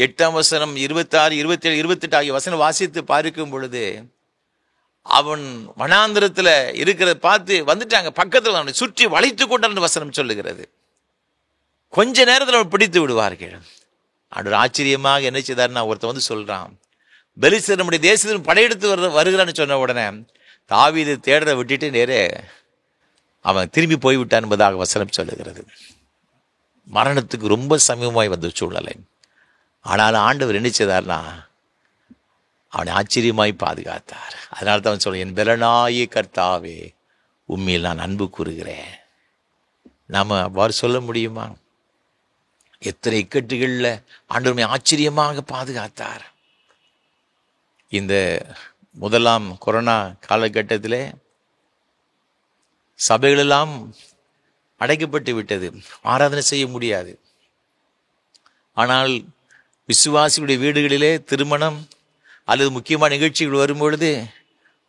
8 வசனம் 26, 27, 28 ஆகிய வசனம் வாசித்து பார்க்கும் பொழுது அவன் வனாந்திரத்துல இருக்கிறத பார்த்து வந்துட்டாங்க. பக்கத்துல அவனை சுற்றி வளைத்து கொண்டான் வசனம் சொல்லுகிறது. கொஞ்ச நேரத்தில் அவன் பிடித்து விடுவார்கள். ஆண்டவர் ஆச்சரியமாக என்ன செய்தார்னா, ஒருத்தன் வந்து சொல்றான், பெலிஸ்தர் நம்முடைய தேசத்தில் படையெடுத்து வருகிறான்னு சொன்ன உடனே தாவீது தேடுற விட்டுட்டு நேரே அவன் திரும்பி போய்விட்டான் என்பதாக வசனம் சொல்லுகிறது. மரணத்துக்கு ரொம்ப சமீபமாய் வந்த சூழ்நிலை. ஆனாலும் ஆண்டவர் என்ன செய்தார்னா அவனை ஆச்சரியமாய் பாதுகாத்தார். அதனால தான் அவன் சொல்ல, என் பெலனாய கர்த்தாவே உண்மையில் நான் அன்பு கூறுகிறேன். நாம அவ்வாறு சொல்ல முடியுமா? எத்தனை இக்கட்டுகளில் ஆண்டவரை ஆச்சரியமாக பாதுகாத்தார். இந்த முதலாம் கொரோனா காலகட்டத்திலே சபைகளெல்லாம் அடைக்கப்பட்டு விட்டது, ஆராதனை செய்ய முடியாது. ஆனால் விசுவாசிகளுடைய வீடுகளிலே திருமணம் அல்லது முக்கியமான நிகழ்ச்சிகள் வரும்பொழுது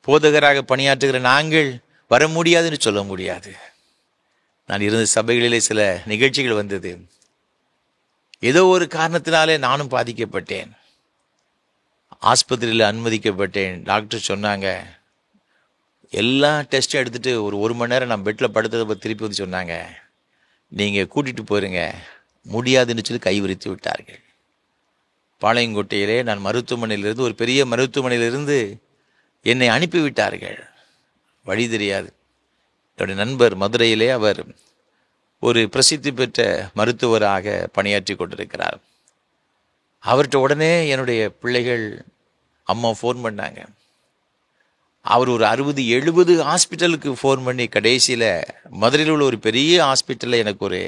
போதகராக பணியாற்றுகிற நாங்கள் வர முடியாதுன்னு சொல்ல முடியாது. நான் இருந்த சபைகளிலே சில நிகழ்ச்சிகள் வந்தது. ஏதோ ஒரு காரணத்தினாலே நானும் பாதிக்கப்பட்டேன். ஆஸ்பத்திரியில் அனுமதிக்கப்பட்டேன். டாக்டர் சொன்னாங்க, எல்லா டெஸ்ட்டும் எடுத்துட்டு ஒரு மணி நேரம் நான் பெட்டில் படுத்ததை திருப்பி வந்து சொன்னாங்க, நீங்கள் கூட்டிகிட்டு போயிருங்க, முடியாதுன்னு சொல்லி கைவிரித்து விட்டார்கள். பாளையங்கோட்டையிலே நான் மருத்துவமனையிலிருந்து, ஒரு பெரிய மருத்துவமனையிலிருந்து என்னை அனுப்பிவிட்டார்கள். வழி தெரியாது. என்னுடைய நண்பர் மதுரையிலே அவர் ஒரு பிரசித்தி பெற்ற மருத்துவராக பணியாற்றி கொண்டிருக்கிறார். அவர்கிட்ட உடனே என்னுடைய பிள்ளைகள் அம்மா ஃபோன் பண்ணாங்க. அவர் ஒரு 60-70 ஹாஸ்பிட்டலுக்கு ஃபோன் பண்ணி கடைசியில் மதுரையில் உள்ள ஒரு பெரிய ஹாஸ்பிட்டலில் எனக்கு ஒரு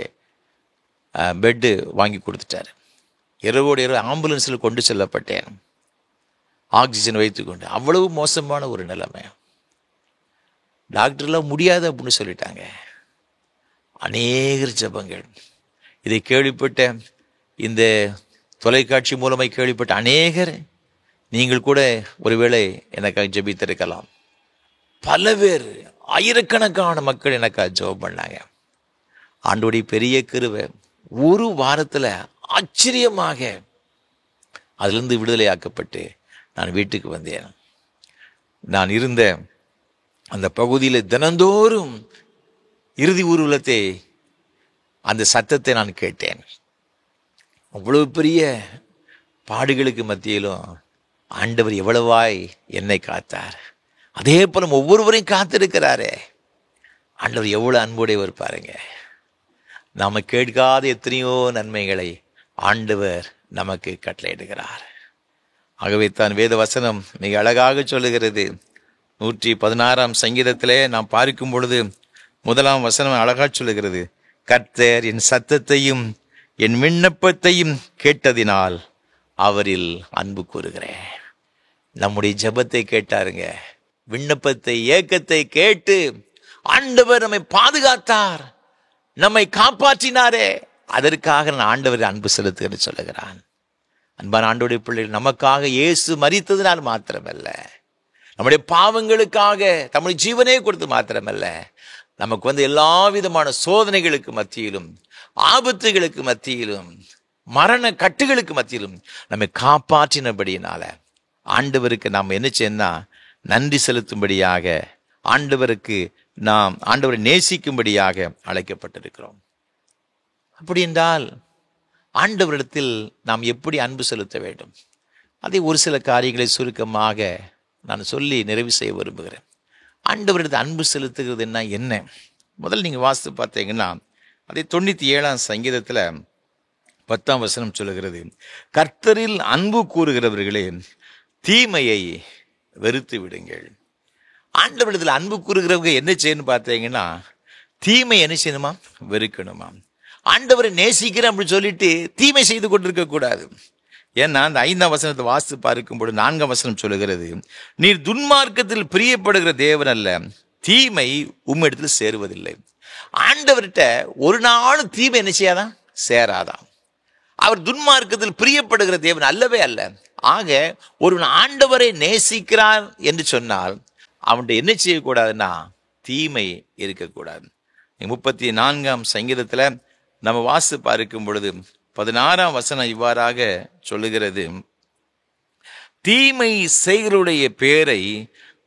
பெட்டு வாங்கி கொடுத்துட்டார். இரவோடு இரவு ஆம்புலன்ஸில் கொண்டு செல்லப்பட்டேன், ஆக்சிஜன் வைத்துக்கொண்டு. அவ்வளவு மோசமான ஒரு நிலைமை. டாக்டர்லாம் முடியாது அப்படின்னு சொல்லிட்டாங்க. அநேகர் ஜெபங்கள், இதை கேள்விப்பட்ட, இந்த தொலைக்காட்சி மூலமாய் கேள்விப்பட்ட அநேகர் நீங்கள் கூட ஒருவேளை எனக்காக ஜெபித்திருக்கலாம். பல பேர், ஆயிரக்கணக்கான மக்கள் எனக்காக ஜெபம் பண்ணாங்க. ஆண்டவருடைய பெரிய கிருபை, ஒரு வாரத்தில் ஆச்சரியமாக அதிலிருந்து விடுதலையாக்கப்பட்டு நான் வீட்டுக்கு வந்தேன். நான் இருந்த அந்த பகுதியில் தினந்தோறும் இறுதி ஊர்வலத்தை, அந்த சத்தத்தை நான் கேட்டேன். அவ்வளவு பெரிய பாடுகளுக்கு மத்தியிலும் ஆண்டவர் எவ்வளவாய் என்னை காத்தார். அதே போல ஒவ்வொருவரையும் காத்திருக்கிறாரே. ஆண்டவர் எவ்வளவு அன்புடையவர் பாருங்க. நாம கேட்காத எத்தனையோ நன்மைகளை ஆண்டவர் நமக்கு கட்டளையிடுகிறார். ஆகவே தான் வேத வசனம் மிக அழகாக சொல்லுகிறது. 116 சங்கீதத்திலே நாம் பார்க்கும் பொழுது 1 வசனம் அழகா சொல்லுகிறது, கர்த்தர் என் சத்தத்தையும் என் விண்ணப்பத்தையும் கேட்டதினால் அவரில் அன்பு கூறுகிறேன். நம்முடைய ஜெபத்தை கேட்டாருங்க, விண்ணப்பத்தை, ஏக்கத்தை கேட்டு ஆண்டவர் நம்மை பாதுகாத்தார், நம்மை காப்பாற்றினாரே. அதற்காக நான் ஆண்டவர் அன்பு செலுத்துகிறேன்னு சொல்லுகிறான். அன்பான ஆண்டவருடைய பிள்ளைகள், நமக்காக இயேசு மரித்ததினால் மாத்திரமல்ல, நம்முடைய பாவங்களுக்காக தம்முடைய ஜீவனே கொடுத்து மாத்திரமல்ல, நமக்கு வந்து எல்லா விதமான சோதனைகளுக்கு மத்தியிலும், ஆபத்துகளுக்கு மத்தியிலும், மரண கட்டுகளுக்கு மத்தியிலும் நம்மை காப்பாற்றினபடியினால ஆண்டவருக்கு நாம் என்ன செய்யணும்னா நன்றி செலுத்தும்படியாக, ஆண்டவரை நேசிக்கும்படியாக அழைக்கப்பட்டிருக்கிறோம். அப்படி என்றால் ஆண்டவரிடத்தில் நாம் எப்படி அன்பு செலுத்த வேண்டும்? அதை ஒரு சில காரியங்களை சுருக்கமாக நான் சொல்லி நிறைவு செய்ய விரும்புகிறேன். ஆண்டவரிடத்தில் அன்பு செலுத்துகிறது என்ன? முதல்ல நீங்கள் வாசித்து பார்த்தீங்கன்னா அதே 97ஆம் சங்கீதத்தில் 10ஆம் வசனம் சொல்லுகிறது, கர்த்தரில் அன்பு கூறுகிறவர்களே தீமையை வெறுத்து விடுங்கள். ஆண்டவரிடத்தில் அன்பு கூறுகிறவங்க என்ன செய்யணும் பார்த்தீங்கன்னா தீமை என்ன செய்யணுமா? வெறுக்கணுமா? ஆண்டவரை நேசிக்கிறேன் அப்படின்னு சொல்லிட்டு தீமை செய்து கொண்டிருக்க கூடாது. ஏன்னா அந்த 5ஆம் வசனத்தை வாசித்து பார்க்கும்போது 4ஆம் வசனம் சொல்லுகிறது, நீர் துன்மார்க்கத்தில் பிரியப்படுகிற தேவன் அல்ல, தீமை உம்மிடத்தில் சேருவதில்லை. ஆண்டவர்கிட்ட ஒரு நாளும் தீமை என்ன செய்யாதான்? சேராதான். அவர் துன்மார்க்கத்தில் பிரியப்படுகிற தேவன் அல்லவே அல்ல. ஆக ஒருவன் ஆண்டவரை நேசிக்கிறார் என்று சொன்னால் அவன்கிட்ட என்ன செய்யக்கூடாதுன்னா தீமை இருக்கக்கூடாது. 34ஆம் சங்கீதத்தில் நம்ம வாசித்து பார்க்கும் பொழுது 16ஆம் வசனம் இவ்வாறாக சொல்லுகிறது, தீமை செய்களுடைய பேரை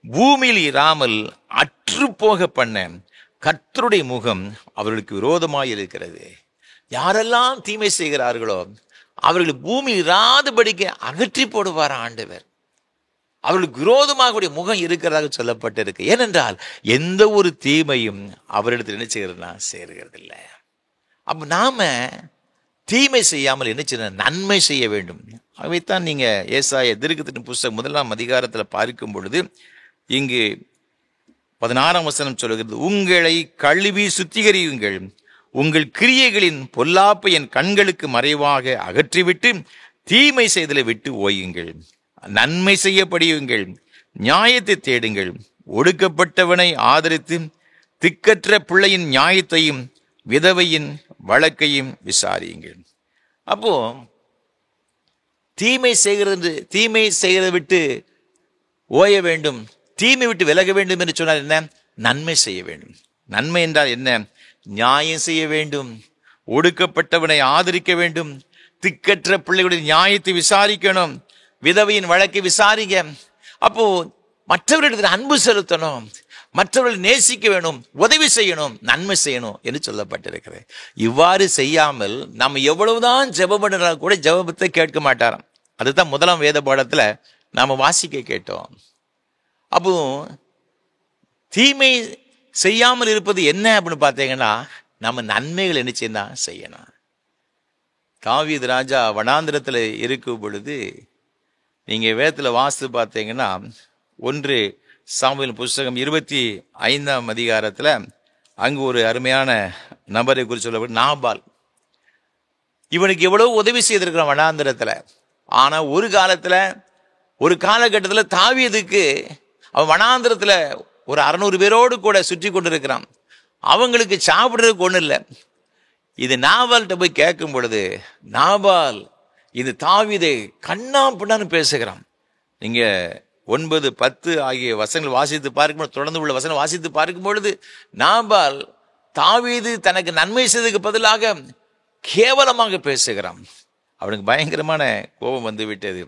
பூமியில் இராமல் அற்று போக பண்ண கர்த்தருடைய முகம் அவர்களுக்கு விரோதமாய் இருக்கிறது. யாரெல்லாம் தீமை செய்கிறார்களோ அவர்கள் பூமி இராதபடிக்க அகற்றி போடுவார் ஆண்டவர். அவர்களுக்கு விரோதமாக முகம் இருக்கிறதாக சொல்லப்பட்டிருக்கு. ஏனென்றால் எந்த ஒரு தீமையும் அவரிடத்தில் என்ன செய்கிறதுனா சேருகிறது இல்லை. அப்போ நாம தீமை செய்யாமல் என்ன செய்யணும்? நன்மை செய்ய வேண்டும். அவைத்தான் நீங்க ஏசாயா தீர்க்கதரிசியின் புஸ்தகம் 1ஆம் அதிகாரத்தில் பார்க்கும் பொழுது இங்கு 16ஆம் வசனம் சொல்லுகிறது, உங்களை கழுவி சுத்திகரியுங்கள், உங்கள் கிரியைகளின் பொல்லாப்பை என் கண்களுக்கு மறைவாக அகற்றிவிட்டு தீமை செய்தலை விட்டு ஓயுங்கள், நன்மை செய்ய படியுங்கள், நியாயத்தை தேடுங்கள், ஒடுக்கப்பட்டவனை ஆதரித்து திக்கற்ற பிள்ளையின் நியாயத்தையும் விதவையின் வழக்கையும் விசாரியுங்கள். அப்போ தீமை செய்கிறதை விட்டு ஓய வேண்டும், தீமை விட்டு விலக வேண்டும் என்று சொன்னால் என்ன? நன்மை செய்ய வேண்டும். நன்மை என்றால் என்ன? நியாயம் செய்ய வேண்டும், ஒடுக்கப்பட்டவனை ஆதரிக்க வேண்டும், திக்கற்ற பிள்ளைகளுடைய நியாயத்தை விசாரிக்கணும், விதவையின் வழக்கை விசாரிக்க. அப்போ மற்றவர்களிடத்தில் அன்பு செலுத்தணும், மற்றவர்களை நேசிக்க வேணும், உதவி செய்யணும், நன்மை செய்யணும் என்று சொல்லப்பட்டிருக்கிறது. இவ்வாறு செய்யாமல் நம்ம எவ்வளவுதான் ஜெபம் பண்ணினாலும் கூட ஜெபத்தை கேட்க மாட்டாராம். அதுதான் 1ஆம் வேத பாடத்துல நாம வாசிக்க கேட்டோம். அப்போ தீமை செய்யாமல் இருப்பது என்ன அப்படின்னு பார்த்தீங்கன்னா நம்ம நன்மைகள் என்ன செய்யணும். தாவீது ராஜா வனாந்திரத்தில் இருக்கும் பொழுது நீங்க வேதத்தில் வாசித்து பார்த்தீங்கன்னா 1 சாமுவேல் புஸ்தகம் 25ஆம் அதிகாரத்தில் அங்கு ஒரு அருமையான நபரை குறித்து சொல்லப்படும் நாபால். இவனுக்கு எவ்வளவு உதவி செய்திருக்கிறான் வனாந்திரத்தில். ஆனா ஒரு காலகட்டத்தில் தாவீதுக்கு அவன் வனாந்திரத்தில் ஒரு 600 பேரோடு கூட சுற்றி கொண்டிருக்கிறான். அவங்களுக்கு சாப்பிடுறதுக்கு ஒன்றும் இல்லை. இது நாபால்கிட்ட போய் கேட்கும் பொழுது நாபால் இது தாவீதை கண்ணா பின்னான்னு பேசுகிறான். நீங்க 9, 10 ஆகிய வசனங்கள் வாசித்து பார்க்கும்போது, தொடர்ந்து உள்ள வசனம் வாசித்து பார்க்கும் பொழுது நாபால் தாவீது தனக்கு நன்மை செய்ததுக்கு பதிலாக கேவலமாக பேசுகிறான். அவனுக்கு பயங்கரமான கோபம் வந்து விட்டது.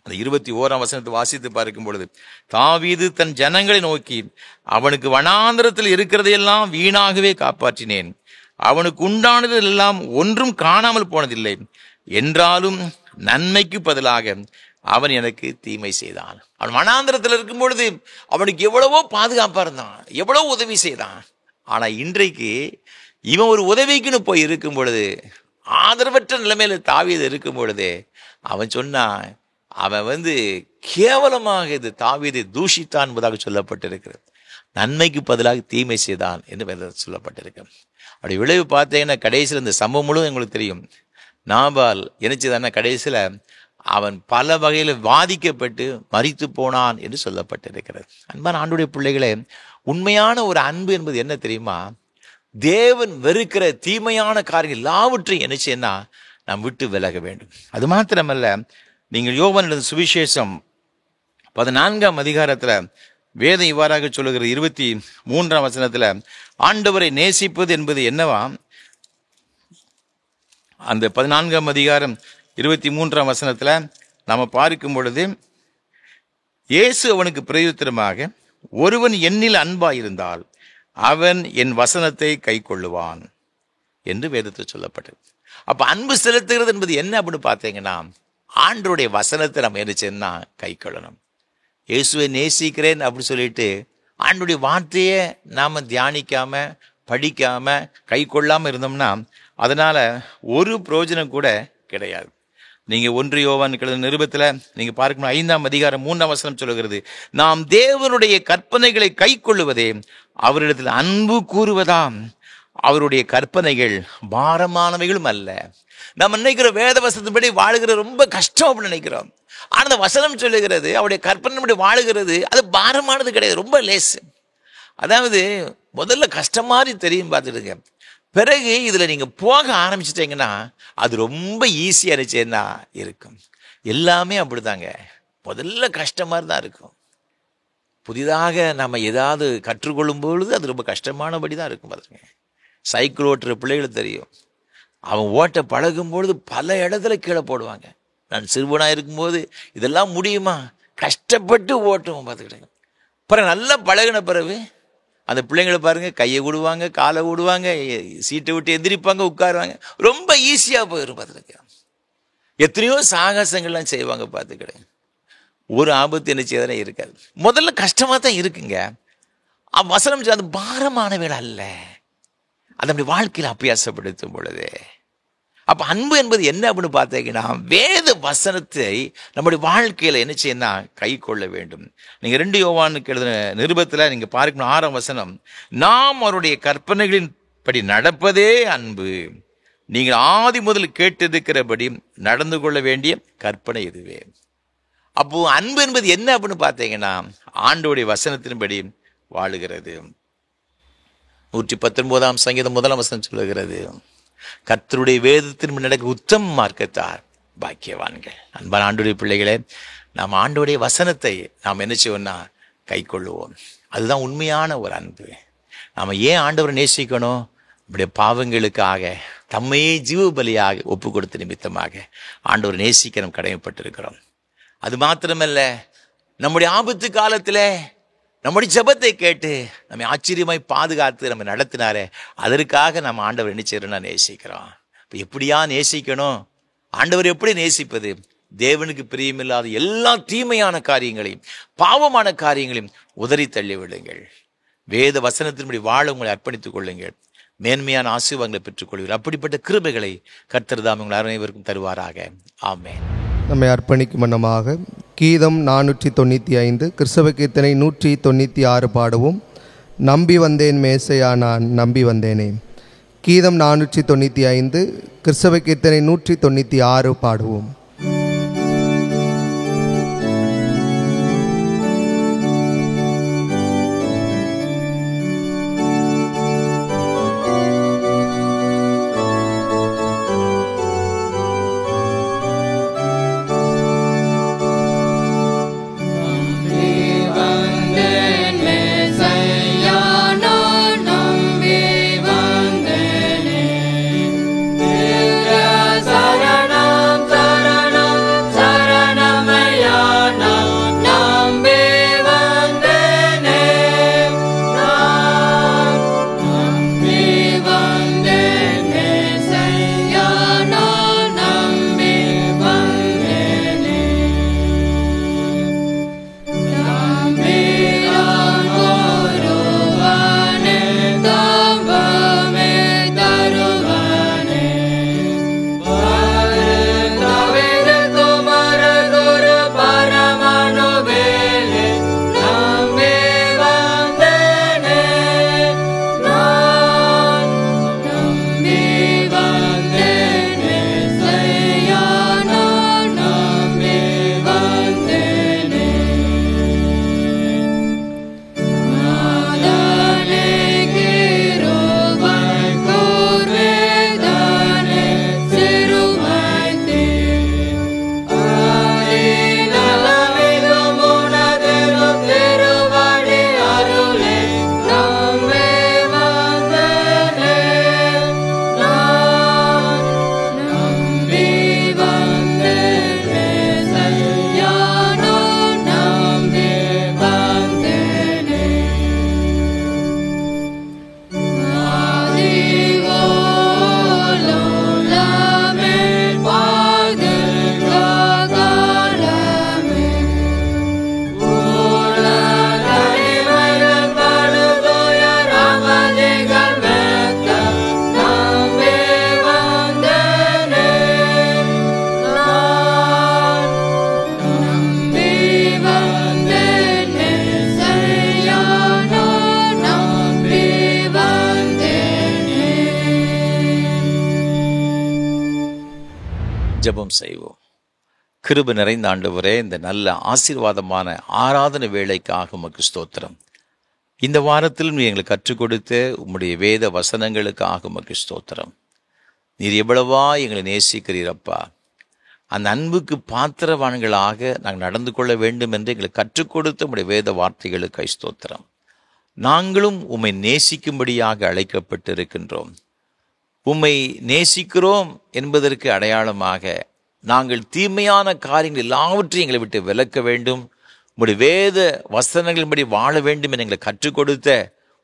அந்த 21ஆம் வசனத்தை வாசித்து பார்க்கும் பொழுது, தாவீது தன் ஜனங்களை நோக்கி, அவனுக்கு வனாந்திரத்தில் இருக்கிறதையெல்லாம் வீணாகவே காப்பாற்றினேன், அவனுக்கு உண்டானதில் எல்லாம் ஒன்றும் காணாமல் போனதில்லை, என்றாலும் நன்மைக்கு பதிலாக அவன் எனக்கு தீமை செய்தான். அவன் வனாந்திரத்தில் இருக்கும் பொழுது அவனுக்கு எவ்வளவோ பாதுகாப்பா இருந்தான், எவ்வளவு உதவி செய்தான். ஆனா இன்றைக்கு இவன் ஒரு உதவிக்குன்னு போய் இருக்கும் பொழுது, ஆதரவற்ற நிலைமையில தாவீது இருக்கும் பொழுது அவன் சொன்னான், அவன் கேவலமாக இது தாவீதை தூஷித்தான் என்பதாக சொல்லப்பட்டிருக்கிறது. நன்மைக்கு பதிலாக தீமை செய்தான் என்று சொல்லப்பட்டிருக்க. அப்படி விளைவு பார்த்தீங்கன்னா கடைசியில் இந்த சம்பவம் முழுவதும் எங்களுக்கு தெரியும். நாபால் என்னச்சுதான கடைசியில் அவன் பல வகையில் வாதிக்கப்பட்டு மரித்து போனான் என்று சொல்லப்பட்டிருக்கிறது. அன்பான ஆண்டவருடைய பிள்ளைகளே, உண்மையான ஒரு அன்பு என்பது என்ன தெரியுமா? தேவன் வெறுக்கிற தீமையான காரியங்கள் எல்லாவற்றையும் என்ன செய்யணும்? நாம் விட்டு விலக வேண்டும். அது மாத்திரமல்ல, நீங்கள் யோவான் எழுதின சுவிசேஷம் 14ஆம் அதிகாரத்தில் வேதம் இவ்வாறாக சொல்லுகிற 23ஆம் வசனத்தில், ஆண்டவரை நேசிப்பது என்பது என்னவா? அந்த 14ஆம் அதிகாரம் 23ஆம் வசனத்தில் நாம் பார்க்கும் பொழுது, இயேசு அவனுக்கு பிரயுத்தரமாக, ஒருவன் என்னில் அன்பாயிருந்தால் அவன் என் வசனத்தை கை கொள்ளுவான் என்று வேதத்தில் சொல்லப்பட்டது. அப்ப அன்பு செலுத்துகிறது என்பது என்ன அப்படின்னு பார்த்தீங்கன்னா, ஆண்டவருடைய வசனத்தை நம்ம என்ன செய்யணும், கை கொள்ளணும். இயேசுவை நேசிக்கிறேன் அப்படின்னு சொல்லிட்டு ஆண்டவருடைய வார்த்தையை நாம தியானிக்காம, படிக்காம, கை கொள்ளாம இருந்தோம்னா அதனால ஒரு பிரயோஜனம் கூட கிடையாது. நீங்க 1 யோவான் நிருபத்துல நீங்க பார்க்கணும், 5ஆம் அதிகாரம் 3ஆம் வசனம் சொல்லுகிறது, நாம் தேவனுடைய கற்பனைகளை கை கொள்ளுவதே அவரிடத்தில் அன்பு கூறுவதாம். அவருடைய கற்பனைகள் பாரமானவைகளும் அல்ல. நம்ம நினைக்கிற வேத வசனத்தின்படி வாழுகிற ரொம்ப கஷ்டம் அப்படின்னு நினைக்கிறோம். ஆனா அந்த வசனம் சொல்லுகிறது, அவருடைய கற்பனைப்படி வாழுகிறது அது பாரமானது கிடையாது, ரொம்ப லேசு. அதாவது முதல்ல கஷ்டம் மாதிரி தெரியும் பார்த்துடுங்க, பிறகு இதுல நீங்க போக ஆரம்பிச்சிட்டீங்கன்னா அது ரொம்ப ஈஸியா இருந்துச்சுன்னா இருக்கும். எல்லாமே அப்படிதாங்க, முதல்ல கஷ்டமா தான் இருக்கும். புதிதாக நம்ம ஏதாவது கற்றுக்கொள்ளும் பொழுது அது ரொம்ப கஷ்டமானபடி தான் இருக்கும். பாருங்க, சைக்கிள் ஓட்டுற பிள்ளைகளுக்கு தெரியும், அவன் ஓட்ட பழகும் பொழுது பல இடத்துல கீழே போடுவாங்க. நான் சிறுவனா இருக்கும்போது இதெல்லாம் முடியுமா, கஷ்டப்பட்டு ஓட்டுவோம் பார்த்துக்கிட்டேங்க. பிறகு நல்லா பழகின பிறகு அந்த பிள்ளைங்களை பாருங்க, கையை விடுவாங்க, காலை விடுவாங்க, சீட்டை விட்டு எந்திரிப்பாங்க, உட்காருவாங்க, ரொம்ப ஈஸியா போயிடும் பார்த்துக்கிட்டேங்க. எத்தனையோ சாகசங்கள்லாம் செய்வாங்க பார்த்துக்கிட்டேங்க. ஒரு ஆபத்து என்ன செய்யறதே இருக்காது. முதல்ல கஷ்டமா தான் இருக்குங்க. வசனம் அது பாரமானவைகள் அல்ல, அது நம்முடைய வாழ்க்கையில் அபியாசப்படுத்தும் பொழுது. அப்ப அன்பு என்பது என்ன அப்படின்னு பார்த்தீங்கன்னா, வேத வசனத்தை நம்முடைய வாழ்க்கையில என்ன செய்யணும், கை கொள்ள வேண்டும். நீங்க 2 யோவானுக்கு எழுதின நிருபத்துல நீங்க பார்க்கணும், 6ஆம் வசனம், நாம் அவருடைய கற்பனைகளின் படி நடப்பதே அன்பு. நீங்கள் ஆதி முதல் கேட்டிருக்கிறபடி நடந்து கொள்ள வேண்டிய கற்பனை இதுவே. அப்போ அன்பு என்பது என்ன அப்படின்னு பார்த்தீங்கன்னா, ஆண்டவருடைய வசனத்தின்படி வாழுகிறது. 119ஆம் சங்கீதம் 1ஆம் வசனம் சொல்லுகிறது, கர்த்தருடைய வேதத்தின் நடக்க உத்தம மார்க்கத்தார் பாக்கியவான்கள். அன்பான ஆண்டவருடைய பிள்ளைகளே, நாம் ஆண்டவருடைய வசனத்தை நாம் என்ன செய்வோம்னா கை கொள்ளுவோம். அதுதான் உண்மையான ஒரு அன்பு. நாம் ஏன் ஆண்டவரை நேசிக்கணும், நம்முடைய பாவங்களுக்காக தம்மையே ஜீவ பலியாக ஒப்பு கொடுத்த நிமித்தமாக ஆண்டவரை நேசிக்க நாம் கடமைப்பட்டிருக்கிறோம். அது மாத்திரமல்ல, நம்முடைய ஆபத்து காலத்துல நம்முடைய ஜெபத்தை கேட்டு நம்மை ஆச்சரியமாய் பாதுகாத்து நம்ம நடத்தினாரே, அதற்காக நம்ம ஆண்டவர் என்ன செய்யறோம்னா நேசிக்கிறோம். இப்போ எப்படியா நேசிக்கணும், ஆண்டவர் எப்படி நேசிப்பது? தேவனுக்கு பிரியமில்லாத எல்லா தீமையான காரியங்களையும் பாவமான காரியங்களையும் உதறி தள்ளி விடுங்கள். வேத வசனத்தின்படி வாழ உங்களை அர்ப்பணித்துக் கொள்ளுங்கள். மேன்மையான ஆசீர்வாதங்களை பெற்றுக் கொள்வீர்கள். அப்படிப்பட்ட கிருபைகளை கர்த்தர் தாம் உங்கள் அனைவருக்கும் தருவாராக. ஆமென். நம்மை அர்ப்பணிக்கும் வண்ணமாக கீதம் 495, கிறிஸ்தவ கீர்த்தனை 196 பாடவும். நம்பி வந்தேன் மேசையா நான் நம்பி வந்தேனே. கீதம் 495, கிறிஸ்தவ கீர்த்தனை 196 பாடுவோம். சரணம் சரணம் ஜெபம் செய்வோம். கிருபை நிறைந்த ஆண்டவரே, இந்த நல்ல ஆசீர்வாதமான ஆராதனை வேளைக்காக உமக்கு ஸ்தோத்திரம். இந்த வாரத்திலும் நீ எங்களுக்கு கற்றுக் கொடுத்த உம்முடைய வேத வசனங்களுக்காக உமக்கு ஸ்தோத்திரம். நீர் எவ்வளவா எங்களை நேசிக்கிறீரப்பா. அந்த அன்புக்கு பாத்திரவான்களாக நாங்கள் நடந்து கொள்ள வேண்டும் என்று எங்களுக்கு கற்றுக் கொடுத்த உம்முடைய வேத வார்த்தைகளுக்கு ஸ்தோத்திரம். நாங்களும் உம்மை நேசிக்கும்படியாக அழைக்கப்பட்டு இருக்கின்றோம். உம்மை நேசிக்கிறோம் என்பதற்கு அடையாளமாக நாங்கள் தீமையான காரியங்கள் எல்லாவற்றையும் எங்களை விட்டு விலக்க வேண்டும். உம்முடைய வேத வசனங்களின்படி வாழ வேண்டும் என எங்களை கற்றுக் கொடுத்த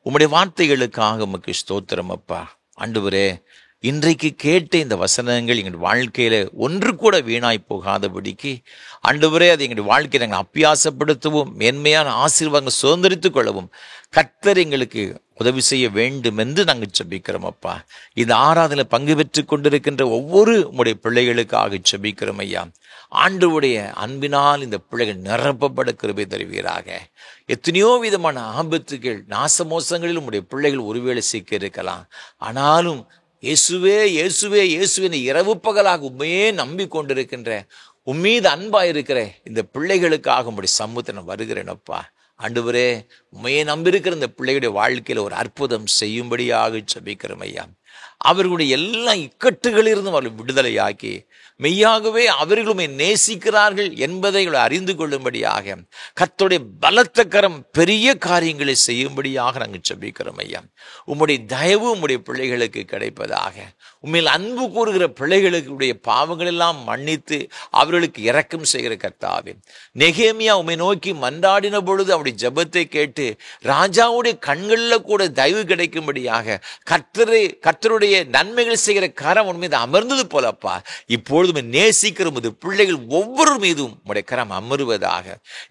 உம்முடைய வார்த்தைகளுக்காக உமக்கு ஸ்தோத்திரம் அப்பா. ஆண்டவரே, இன்றைக்கு கேட்ட இந்த வசனங்கள் எங்கள் வாழ்க்கையில ஒன்று கூட வீணாய் போகாதபடிக்கு ஆண்டவரே, அதை எங்கள் வாழ்க்கையை நாங்கள் அப்பியாசப்படுத்தவும் மேன்மையான ஆசீர்வாதங்கள் சுதந்திரித்துக் கொள்ளவும் கர்த்தர் எங்களுக்கு உதவி செய்ய வேண்டும் என்று நாங்கள் ஜெபிக்கிறோம் அப்பா. இந்த ஆராதனை பங்கு பெற்றுக் கொண்டிருக்கின்ற ஒவ்வொரு உம்முடைய பிள்ளைகளுக்காக ஜெபிக்கிறோம் ஐயா. ஆண்டவருடைய அன்பினால் இந்த பிள்ளைகள் நிரப்பப்பட கிருபை தருவீராக. எத்தனையோ விதமான ஆபத்துகள் நாசமோசங்களில் உம்முடைய பிள்ளைகள் ஒருவேளை சிக்க இருக்கலாம். ஆனாலும் இயேசுவே இயேசுவே இயேசுவின் இரவு பகலாக உண்மையே நம்பி கொண்டிருக்கின்ற உம்மீது அன்பாயிருக்கிற இந்த பிள்ளைகளுக்காக உம்முடைய சமூகத்தை வருகிறேனப்பா. ஆண்டவரே, உண்மையை நம்பியிருக்கிற இந்த பிள்ளைகளுடைய வாழ்க்கையில் ஒரு அற்புதம் செய்யும்படியாக ஜெபிக்கிறோம் ஐயா. அவர்களுடைய எல்லா இக்கட்டுகளிலிருந்தும் அவர்கள் விடுதலையாக்கி மெய்யாகவே அவர்களுமே நேசிக்கிறார்கள் என்பதை அறிந்து கொள்ளும்படியாக கர்த்தருடைய பலத்த கரம் பெரிய காரியங்களை செய்யும்படியாக நாங்கள் ஜெபிக்கிறோம் ஐயா. உம்முடைய தயவு உம்முடைய பிள்ளைகளுக்கு கிடைப்பதாக. உண்மையில் அன்பு கூறுகிற பிள்ளைகளுடைய பாவங்கள் எல்லாம் மன்னித்து அவர்களுக்கு இரக்கம் செய்கிற கர்த்தாவே, நெகேமியா உம்மை நோக்கி மன்றாடின பொழுது அவருடைய ஜெபத்தை கேட்டு ராஜாவுடைய கண்களில் கூட தயவு கிடைக்கும்படியாக கர்த்தருடைய நன்மைகள் செய்கிற கரம் உன் மீது அமர்ந்தது போலப்பா. இப்பொழுது நேசிக்கிற பிள்ளைகள் ஒவ்வொரு மீதும் உடைய கரம் அமருவதாக.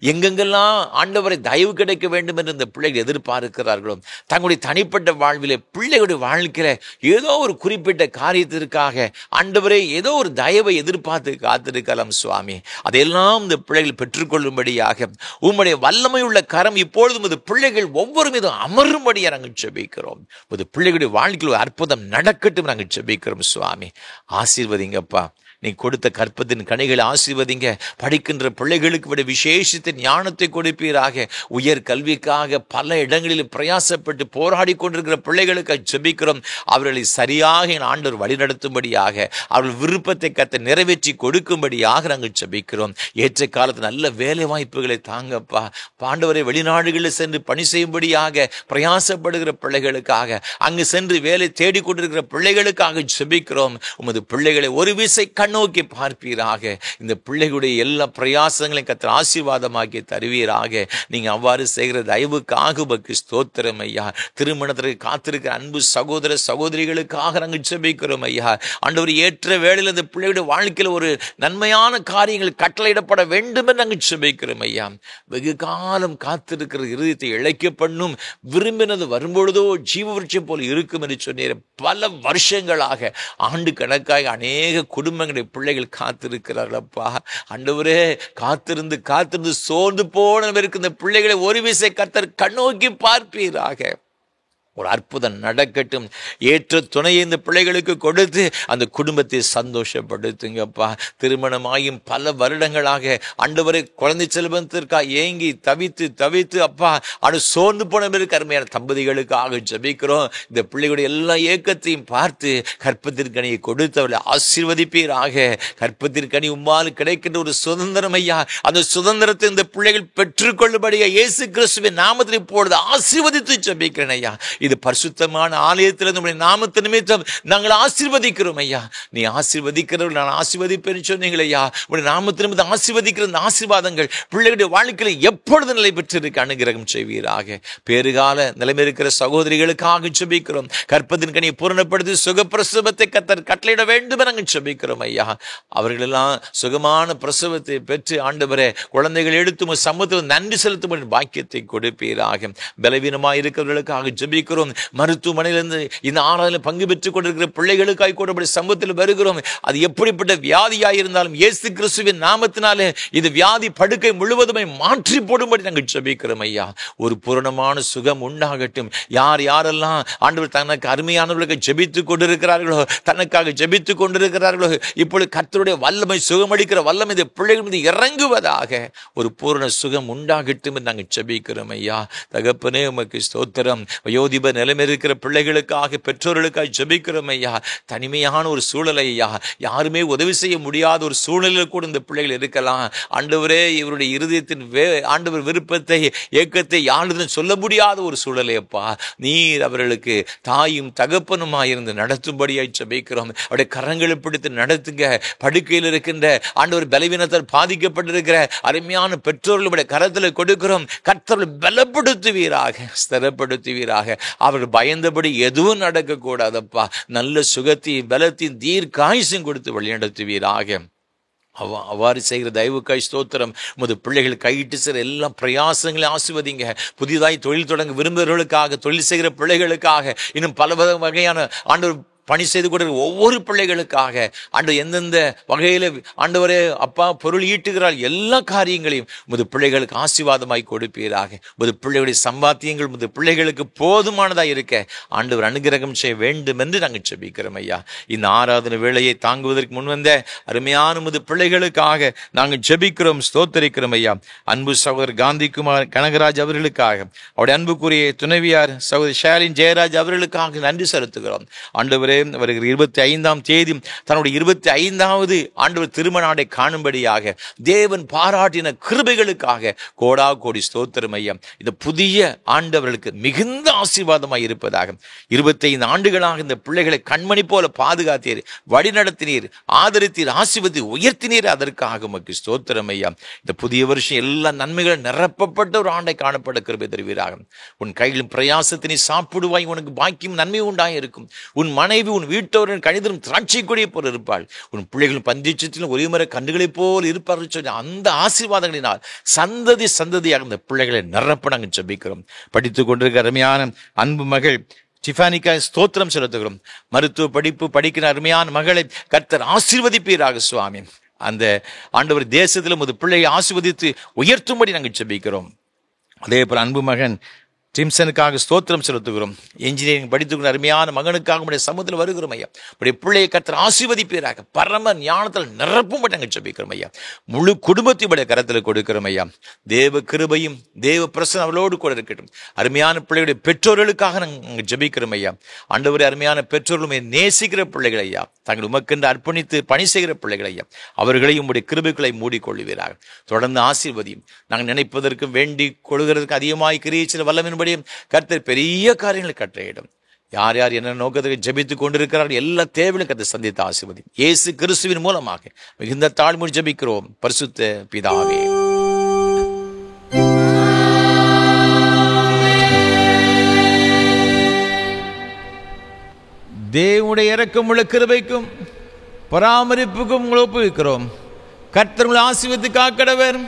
எங்கெங்கெல்லாம் ஆண்டவரை தயவு கிடைக்க வேண்டும் என்று இந்த பிள்ளைகள் எதிர்பார்க்கிறார்களோ, தங்களுடைய தனிப்பட்ட வாழ்விலே பிள்ளைகளுடைய வாழ்க்கையில ஏதோ ஒரு குறிப்பிட்ட காரியத்திற்காக ஆண்டவரை ஏதோ ஒரு தயவை எதிர்பார்த்து காத்திருக்கலாம் சுவாமி. அதையெல்லாம் இந்த பிள்ளைகள் பெற்றுக்கொள்ளும்படியாக உம்முடைய வல்லமை உள்ள கரம் இப்பொழுதும் இந்த பிள்ளைகள் ஒவ்வொரு மீதும் அமரும்படியாக நாங்கள் ஜெபிக்கிறோம். பிள்ளைகளுடைய வாழ்க்கையில் அற்புதம் நடக்கட்டும் நாங்கள் ஜெபிக்கிறோம் சுவாமி. ஆசீர்வதிங்கப்பா. நீ கொடுத்த கற்பத்தின் கனிகளை ஆசீர்வதிங்க. படிக்கின்ற பிள்ளைகளுக்கு விட விசேஷத்தின் ஞானத்தை கொடுப்பீராக. உயர் கல்விக்காக பல இடங்களில் பிரயாசப்பட்டு போராடி கொண்டிருக்கிற பிள்ளைகளுக்கு ஜெபிக்கிறோம். அவர்களை சரியாக என் ஆண்டவர் வழிநடத்தும்படியாக அவர்கள் விருப்பத்தை கத்த நிறைவேற்றி கொடுக்கும்படியாக நாங்கள் ஜெபிக்கிறோம். ஏற்ற காலத்தில் நல்ல வேலை வாய்ப்புகளை தாங்கப்பா. ஆண்டவரை வெளிநாடுகளில் சென்று பணி செய்யும்படியாக பிரயாசப்படுகிற பிள்ளைகளுக்காக, அங்கு சென்று வேலை தேடிக்கொண்டிருக்கிற பிள்ளைகளுக்காக ஜெபிக்கிறோம். உமது பிள்ளைகளை ஒரு விசை நோக்கி பார்ப்பீராக. இந்த பிள்ளைகளுடைய எல்லா பிரயாசங்களையும் கர்த்தர் ஆசீர்வாதமாக்கி தருவீராக. நீங்க அவ்வாறு செய்கிற தயவுக்காக உமக்கு ஸ்தோத்திரம் ஐயா. திருமணத்திற்கு காத்திருக்கிற அன்பு சகோதர சகோதரிகளுக்காக நாங்கள் ஜெபிக்கிறோம் ஐயா. ஆண்டவர் ஏற்ற வேளையில் இந்த பிள்ளைகளுடைய வாழ்க்கையில் ஒரு நன்மையான காரியங்கள் கட்டளையிடப்பட வேண்டும் என்று நாங்கள் ஜெபிக்கிறோம் ஐயா. வெகு காலம் காத்திருக்கிற இருதயத்தை இழைக்க பண்ணும் விரும்பினது வரும்பொழுதோ ஜீவ விருட்சம் போல இருக்கும் என்று சொன்னீர். பல வருஷங்களாக ஆண்டு கணக்காக அநேக குடும்பங்களை பிள்ளைகள் காத்திருக்கிறார்களப்பா. ஆண்டவரே, காத்திருந்து சோர்ந்து போனவருக்கு இந்த பிள்ளைகளை ஒரு விசை கர்த்தர் கண்ணோக்கி பார்ப்பீராக. ஒரு அற்புதம் நடக்கட்டும். ஏற்ற துணையை இந்த பிள்ளைகளுக்கு கொடுத்து அந்த குடும்பத்தை சந்தோஷப்படுத்துங்கப்பா. திருமணமாயும் பல வருடங்களாக ஆண்டவரை குழந்தை செல்வத்திற்காக ஏங்கி தவித்து அப்பா சோர்ந்து போனவருக்கு அருமையான தம்பதிகளுக்காக ஜெபிக்கிறோம். இந்த பிள்ளைகளுடைய எல்லா ஏக்கத்தையும் பார்த்து கற்பத்திற்கனியை கொடுத்து அவளை ஆசீர்வதிப்பீராக. கற்பத்திற்கனி உம்மால் கிடைக்கின்ற ஒரு சுதந்திரம் ஐயா. அந்த சுதந்திரத்தை இந்த பிள்ளைகள் பெற்றுக்கொள்ளும்படியா இயேசு கிறிஸ்துவின் நாமத்தில் இப்பொழுது ஆசீர்வதித்து ஜெபிக்கிறேன் ஐயா. இது பரிசுத்தமான ஆலயத்தில் நம்முடைய நாமத்து நிமித்தம் நாங்கள் ஆசீர்வதிக்கிறோம் ஐயா. நீ ஆசீர்வதிக்கிறவர்கள் நான் ஆசீர்வதிப்பேன் சொன்னீங்களே ஐயா. உடைய நாமத்து நிமித்தம் ஆசீர்வதிக்கிற இந்த ஆசீர்வாதங்கள் பிள்ளைகளுடைய வாழ்க்கையில் எப்பொழுது நிலை பெற்றிருக்க அனுகிரகம் செய்வீராக. பேறுகால நிலைமை இருக்கிற சகோதரிகளுக்காக ஜெபிக்கிறோம். கற்பத்தின் கனியை பூரணப்படுத்தி சுகப்பிரசவத்தை கர்த்தர் கட்டளையிட வேண்டும் நாங்கள் ஜெபிக்கிறோம் ஐயா. அவர்களெல்லாம் சுகமான பிரசவத்தை பெற்று ஆண்டவரே குழந்தைகள் எடுத்து சமூகத்தில் நன்றி செலுத்தும் பாக்கியத்தை கொடுப்பீராக. பலவீனமாக இருக்கிறவர்களுக்காக ஜெபிக்கிறோம். ஜெபிக்கிறோம். மருத்துவமனையிலிருந்து இந்த ஆராதனை பங்கு பெற்றுக் கொண்டிருக்கிற பிள்ளைகளுக்காய் கூட சமூகத்தில் வருகிறோம். அது எப்படிப்பட்ட வியாதியாய் இருந்தாலும் இயேசு கிறிஸ்துவின் நாமத்தினாலே இது வியாதி படுக்கை முழுவதுமே மாற்றி போடும்படி நாங்கள் ஜெபிக்கிறோம் ஐயா. ஒரு பூரணமான சுகம் உண்டாகட்டும். யார் யாரெல்லாம் ஆண்டவர் தனக்கு அருமையானவர்களுக்கு ஜெபித்துக் கொண்டிருக்கிறார்களோ, தனக்காக ஜெபித்துக் கொண்டிருக்கிறார்களோ, இப்பொழுது கர்த்தருடைய வல்லமை, சுகமளிக்கிற வல்லமை இந்த பிள்ளைகள் மீது இறங்குவதாக ஒரு பூரண சுகம் உண்டாகட்டும் என்று நாங்கள் ஜெபிக்கிறோம் ஐயா. தகப்பனே உமக்கு ஸ்தோத்திரம். வயோதிப நிலைமை இருக்கிற பிள்ளைகளுக்காக, பெற்றோர்களுக்காக ஜெபிக்கிறோம் ஐயா. தனிமையான ஒரு சூழலை ஐயா, யாருமே உதவி செய்ய முடியாத ஒரு சூழ்நிலையில் கூட இந்த பிள்ளைகள் இருக்கலாம். ஆண்டவரே, இவருடைய இருதயத்தின் ஆண்டவர் விருப்பத்தை, ஏக்கத்தை யாருடன் சொல்ல முடியாத ஒரு சூழலை அப்பா, நீர் அவர்களுக்கு தாயும் தகப்பனுமாயிருந்து நடத்தும்படியாய் ஜெபிக்கிறோம். அவருடைய கரங்களை பிடித்து நடத்துங்க. படுக்கையில் இருக்கின்ற ஆண்டவர் பலவீனத்தால் பாதிக்கப்பட்டிருக்கிற அருமையான பெற்றோர்களுடைய கரத்தில் கொடுக்கிறோம். கர்த்தர்கள் பலப்படுத்துவீராக, ஸ்திரப்படுத்துவீராக. அவர் பயந்தபடி எதுவும் நடக்கக்கூடாதப்பா. நல்ல சுகத்தையும் பலத்தையும் தீர்க்காயுசும் கொடுத்து வழிநடத்துவீராக. அவ்வாறு செய்கிற தயவுக்காய் ஸ்தோத்திரம். உமது பிள்ளைகள் கையிட்டு செய்கிற எல்லா பிரயாசங்களையும் ஆசீர்வதிங்க. புதிதாய் தொழில் தொடங்க விரும்புகிறவர்களுக்காக, தொழில் செய்கிற பிள்ளைகளுக்காக, இன்னும் பல வகையான ஆண்டவர் பணி செய்து கொண்டிருக்கிற ஒவ்வொரு பிள்ளைகளுக்காக ஆண்டு எந்தெந்த வகையில் ஆண்டவரே அப்பா பொருள் ஈட்டுகிறார் எல்லா காரியங்களையும் உமது பிள்ளைகளுக்கு ஆசீர்வாதமாய் கொடுப்பீராக. உமது பிள்ளைகளுடைய சம்பாத்தியங்கள் உமது பிள்ளைகளுக்கு போதுமானதாக இருக்க ஆண்டவர் அனுகிரகம் செய்ய வேண்டும் என்று நாங்கள் ஜெபிக்கிறோம் ஐயா. இந்த ஆராதனை வேளையை தாங்குவதற்கு முன்வந்த அருமையான உமது பிள்ளைகளுக்காக நாங்கள் ஜெபிக்கிறோம், ஸ்தோத்தரிக்கிறோம் ஐயா. அன்பு சகோதரர் காந்திகுமார் கனகராஜ் அவர்களுக்காக, அவருடைய அன்புக்குரிய துணைவியார் சகோதரி ஷாலின் ஜெயராஜ் அவர்களுக்காக நன்றி செலுத்துகிறோம். ஆண்டவரே, வருகிற 25ஆம் தேதி தன்னுடைய 25வது ஆண்டவர் திருமண நாளை காணும்படியாக தேவன் பாராட்டின கிருபைகளுக்காக கோடா கோடி ஸ்தோத்திரம் ஐயா. இந்த புதிய ஆண்டவர்களுக்கு மிகுந்த ஆசீர்வாதமாய் இருப்பதாக. 25 ஆண்டுகளாக இந்த பிள்ளைகளை கண்மணி போல பாதுகாத்தீர், வழிநடத்தினீர், ஆதரித்தீர், ஆசீர்வதி உயர்த்தினீர். அதற்காக உமக்கு ஸ்தோத்திரம் ஐயா. இந்த புதிய வருஷம் எல்லா நன்மைகளும் நிரப்பப்பட்ட ஒரு ஆண்டை காணப்பட கிருபை தருவீராக. உன் கையிலும் பிரயாசத்தினை சாப்பிடுவாய், உனக்கு பாக்கியம் நன்மை உண்டாக இருக்கும். உன் மனைவி, உன் வீட்டோரின் கணிதரும் திராட்சை கொடியை போல் இருப்பாள். உன் பிள்ளைகளும் பந்திச்சத்திலும் ஒரே முறை கண்டுகளைப் போல் இருப்பார்கள் சொன்ன அந்த ஆசீர்வாதங்களினால் சந்ததி சந்ததியாக இந்த பிள்ளைகளை நிரப்ப நாங்கள் ஜெபிக்கிறோம். படித்துக் கொண்டிருக்கிற அருமையான அன்பு மகள் டிஃபானிக்கா ஸ்தோத்திரம் செலுத்துகிறோம். மருத்துவ படிப்பு படிக்கிற அருமையான மகளை கர்த்தர் ஆசீர்வதிப்பீராக சுவாமி. அந்த ஆண்டவர் தேசத்தில் உமது பிள்ளையை ஆசீர்வதித்து உயர்த்தும்படி நாங்கள் ஜெபிக்கிறோம். அதே போல அன்பு மகன் டிம்சனுக்காக ஸ்தோத்திரம் செலுத்துகிறோம். இன்ஜினியரிங் படித்துக்கிற அருமையான மகனுக்காக உடைய சமூகத்தில் வருகிறோம் ஐயா. உடைய பிள்ளையை கர்த்தர் ஆசீர்வதிப்பீராக. பரம ஞானத்தில் நிரப்பும்படி நாங்கள் ஜெபிக்கிறோம் ஐயா. முழு குடும்பத்தையும் உடைய கரத்தில் கொடுக்கிறோம் ஐயா. தேவ கிருபையும் தேவ பிரசன்னம் அவளோடு கூட இருக்கட்டும். அருமையான பிள்ளைகளுடைய பெற்றோர்களுக்காக நாங்கள் ஜெபிக்கிறோம் ஐயா. ஆண்டவரே, அருமையான பெற்றோர்களுமே நேசிக்கிற பிள்ளைகள் ஐயா, தாங்கள் உமக்கென்று அர்ப்பணித்து பணி செய்கிற பிள்ளைகள் ஐயா, அவர்களையும் உடைய கிருபைகளை மூடிக்கொள்வீராக. தொடர்ந்து ஆசீர்வதியும். நாங்கள் நினைப்பதற்கு வேண்டி கொள்கிறதுக்கு அதிகமாய் கிரியை வல்லமின் கர்த்தர் பெரிய காரியங்களை கட்டளையிடும். யார் யார் என்ன நோக்கத்துக்கு ஜெபித்துக் கொண்டிருக்கிறார்கள் எல்லா தேவையும் கர்த்தர் சந்தித்து ஆசீர்வதி. இயேசு கிறிஸ்துவின் மூலமாக மிகுந்த தாழ்மையோடு ஜெபிக்கிறோம் பரிசுத்த பிதாவே. தேவனுடைய இரக்கமுள்ள கிருபைக்கும் பராமரிப்புக்கும் உங்களை ஒப்புவிக்கிறோம். கர்த்தர் உங்களை ஆசீர்வதித்து காக்கடவர்.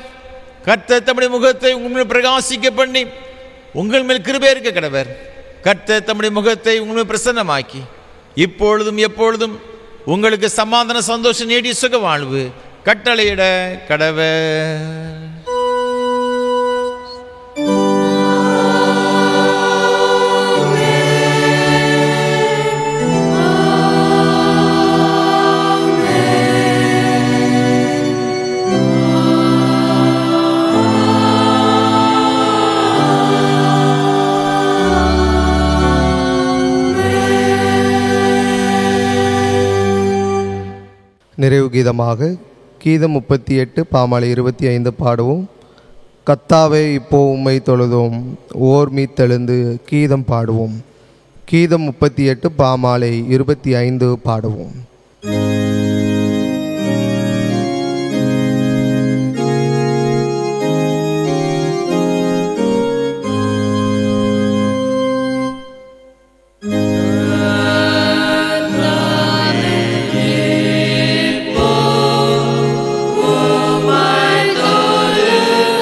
கர்த்தர் தம்முடைய முகத்தை உங்களை பிரகாசிக்க பண்ணி உங்கள் மேல் கிருபை இருக்க கடவர். கர்த்தர் தம்முடைய முகத்தை உங்களை பிரசன்னமாக்கி இப்பொழுதும் எப்பொழுதும் உங்களுக்கு சமாதான சந்தோஷம் நீடிய சுக வாழ்வு கட்டளையிட கடவர். நிறைவு கீதமாக கீதம் 38 பாமாலை 25 பாடுவோம். கத்தாவே இப்போ உம்மை தொழுதோம், ஓர் மீத்தெழுந்து கீதம் பாடுவோம். கீதம் 38 பாமாலை 25 பாடுவோம். Oh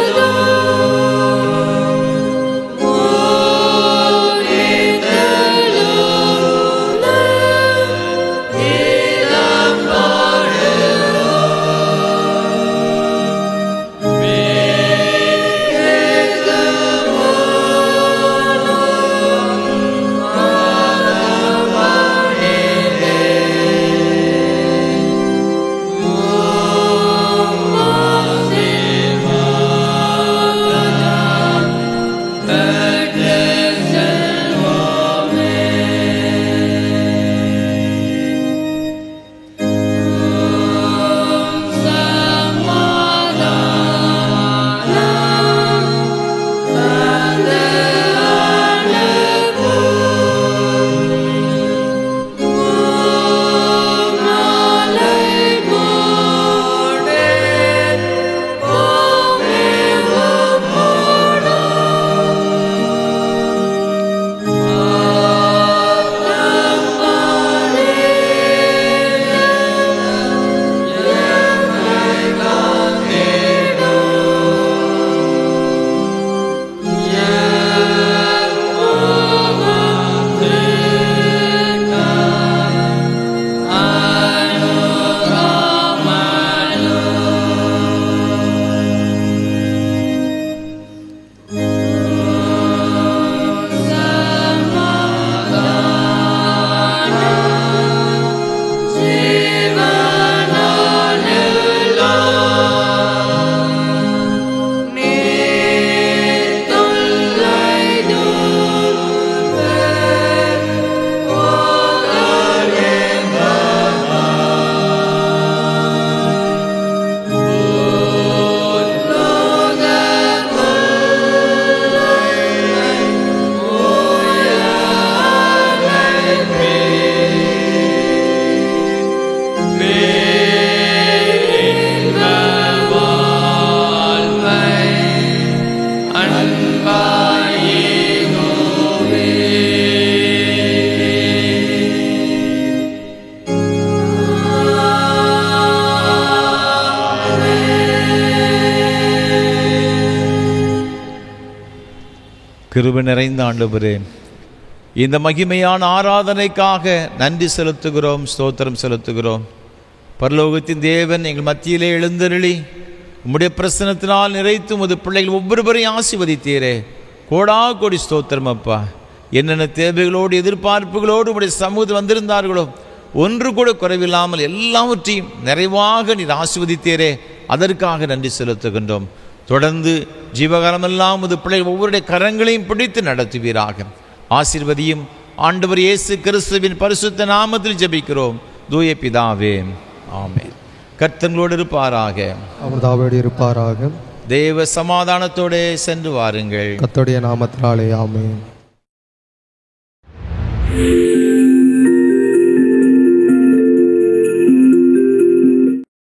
கிருபை நிறைந்த ஆண்டவரே, இந்த மகிமையான ஆராதனைக்காக நன்றி செலுத்துகிறோம், ஸ்தோத்திரம் செலுத்துகிறோம். பரலோகத்தின் தேவன் எங்கள் மத்தியிலே எழுந்தருளி உம்முடைய பிரசனத்தினால் நிறைத்து உமது பிள்ளைகள் ஒவ்வொருவரையும் ஆசீர்வதித்தீரே. கோடா கோடி ஸ்தோத்திரம் அப்பா. என்னென்ன தேவைகளோடு எதிர்பார்ப்புகளோடு உம்முடைய சமூகத்தில் வந்திருந்தார்களோ ஒன்று கூட குறைவில்லாமல் எல்லாவற்றையும் நிறைவாக நீர் ஆசீர்வதித்தீரே. அதற்காக நன்றி செலுத்துகின்றோம். தொடர்ந்து ஜீவகாலமெல்லாம் உமது பிள்ளைகள் ஒவ்வொருடைய கரங்களையும் பிடித்து நடத்துவீராக. ஆசீர்வதியும். ஆண்டவர் இயேசு கிறிஸ்துவின் பரிசுத்த நாமத்தில் ஜெபிக்கிறோம் தூய பிதாவே, ஆமென். கர்த்தர்களோடு இருப்பாராக, அவர் தாவோடு இருப்பாராக. தேவ சமாதானத்தோடு சென்று வாருங்கள். கர்த்தருடைய நாமத்தினாலே ஆமென்.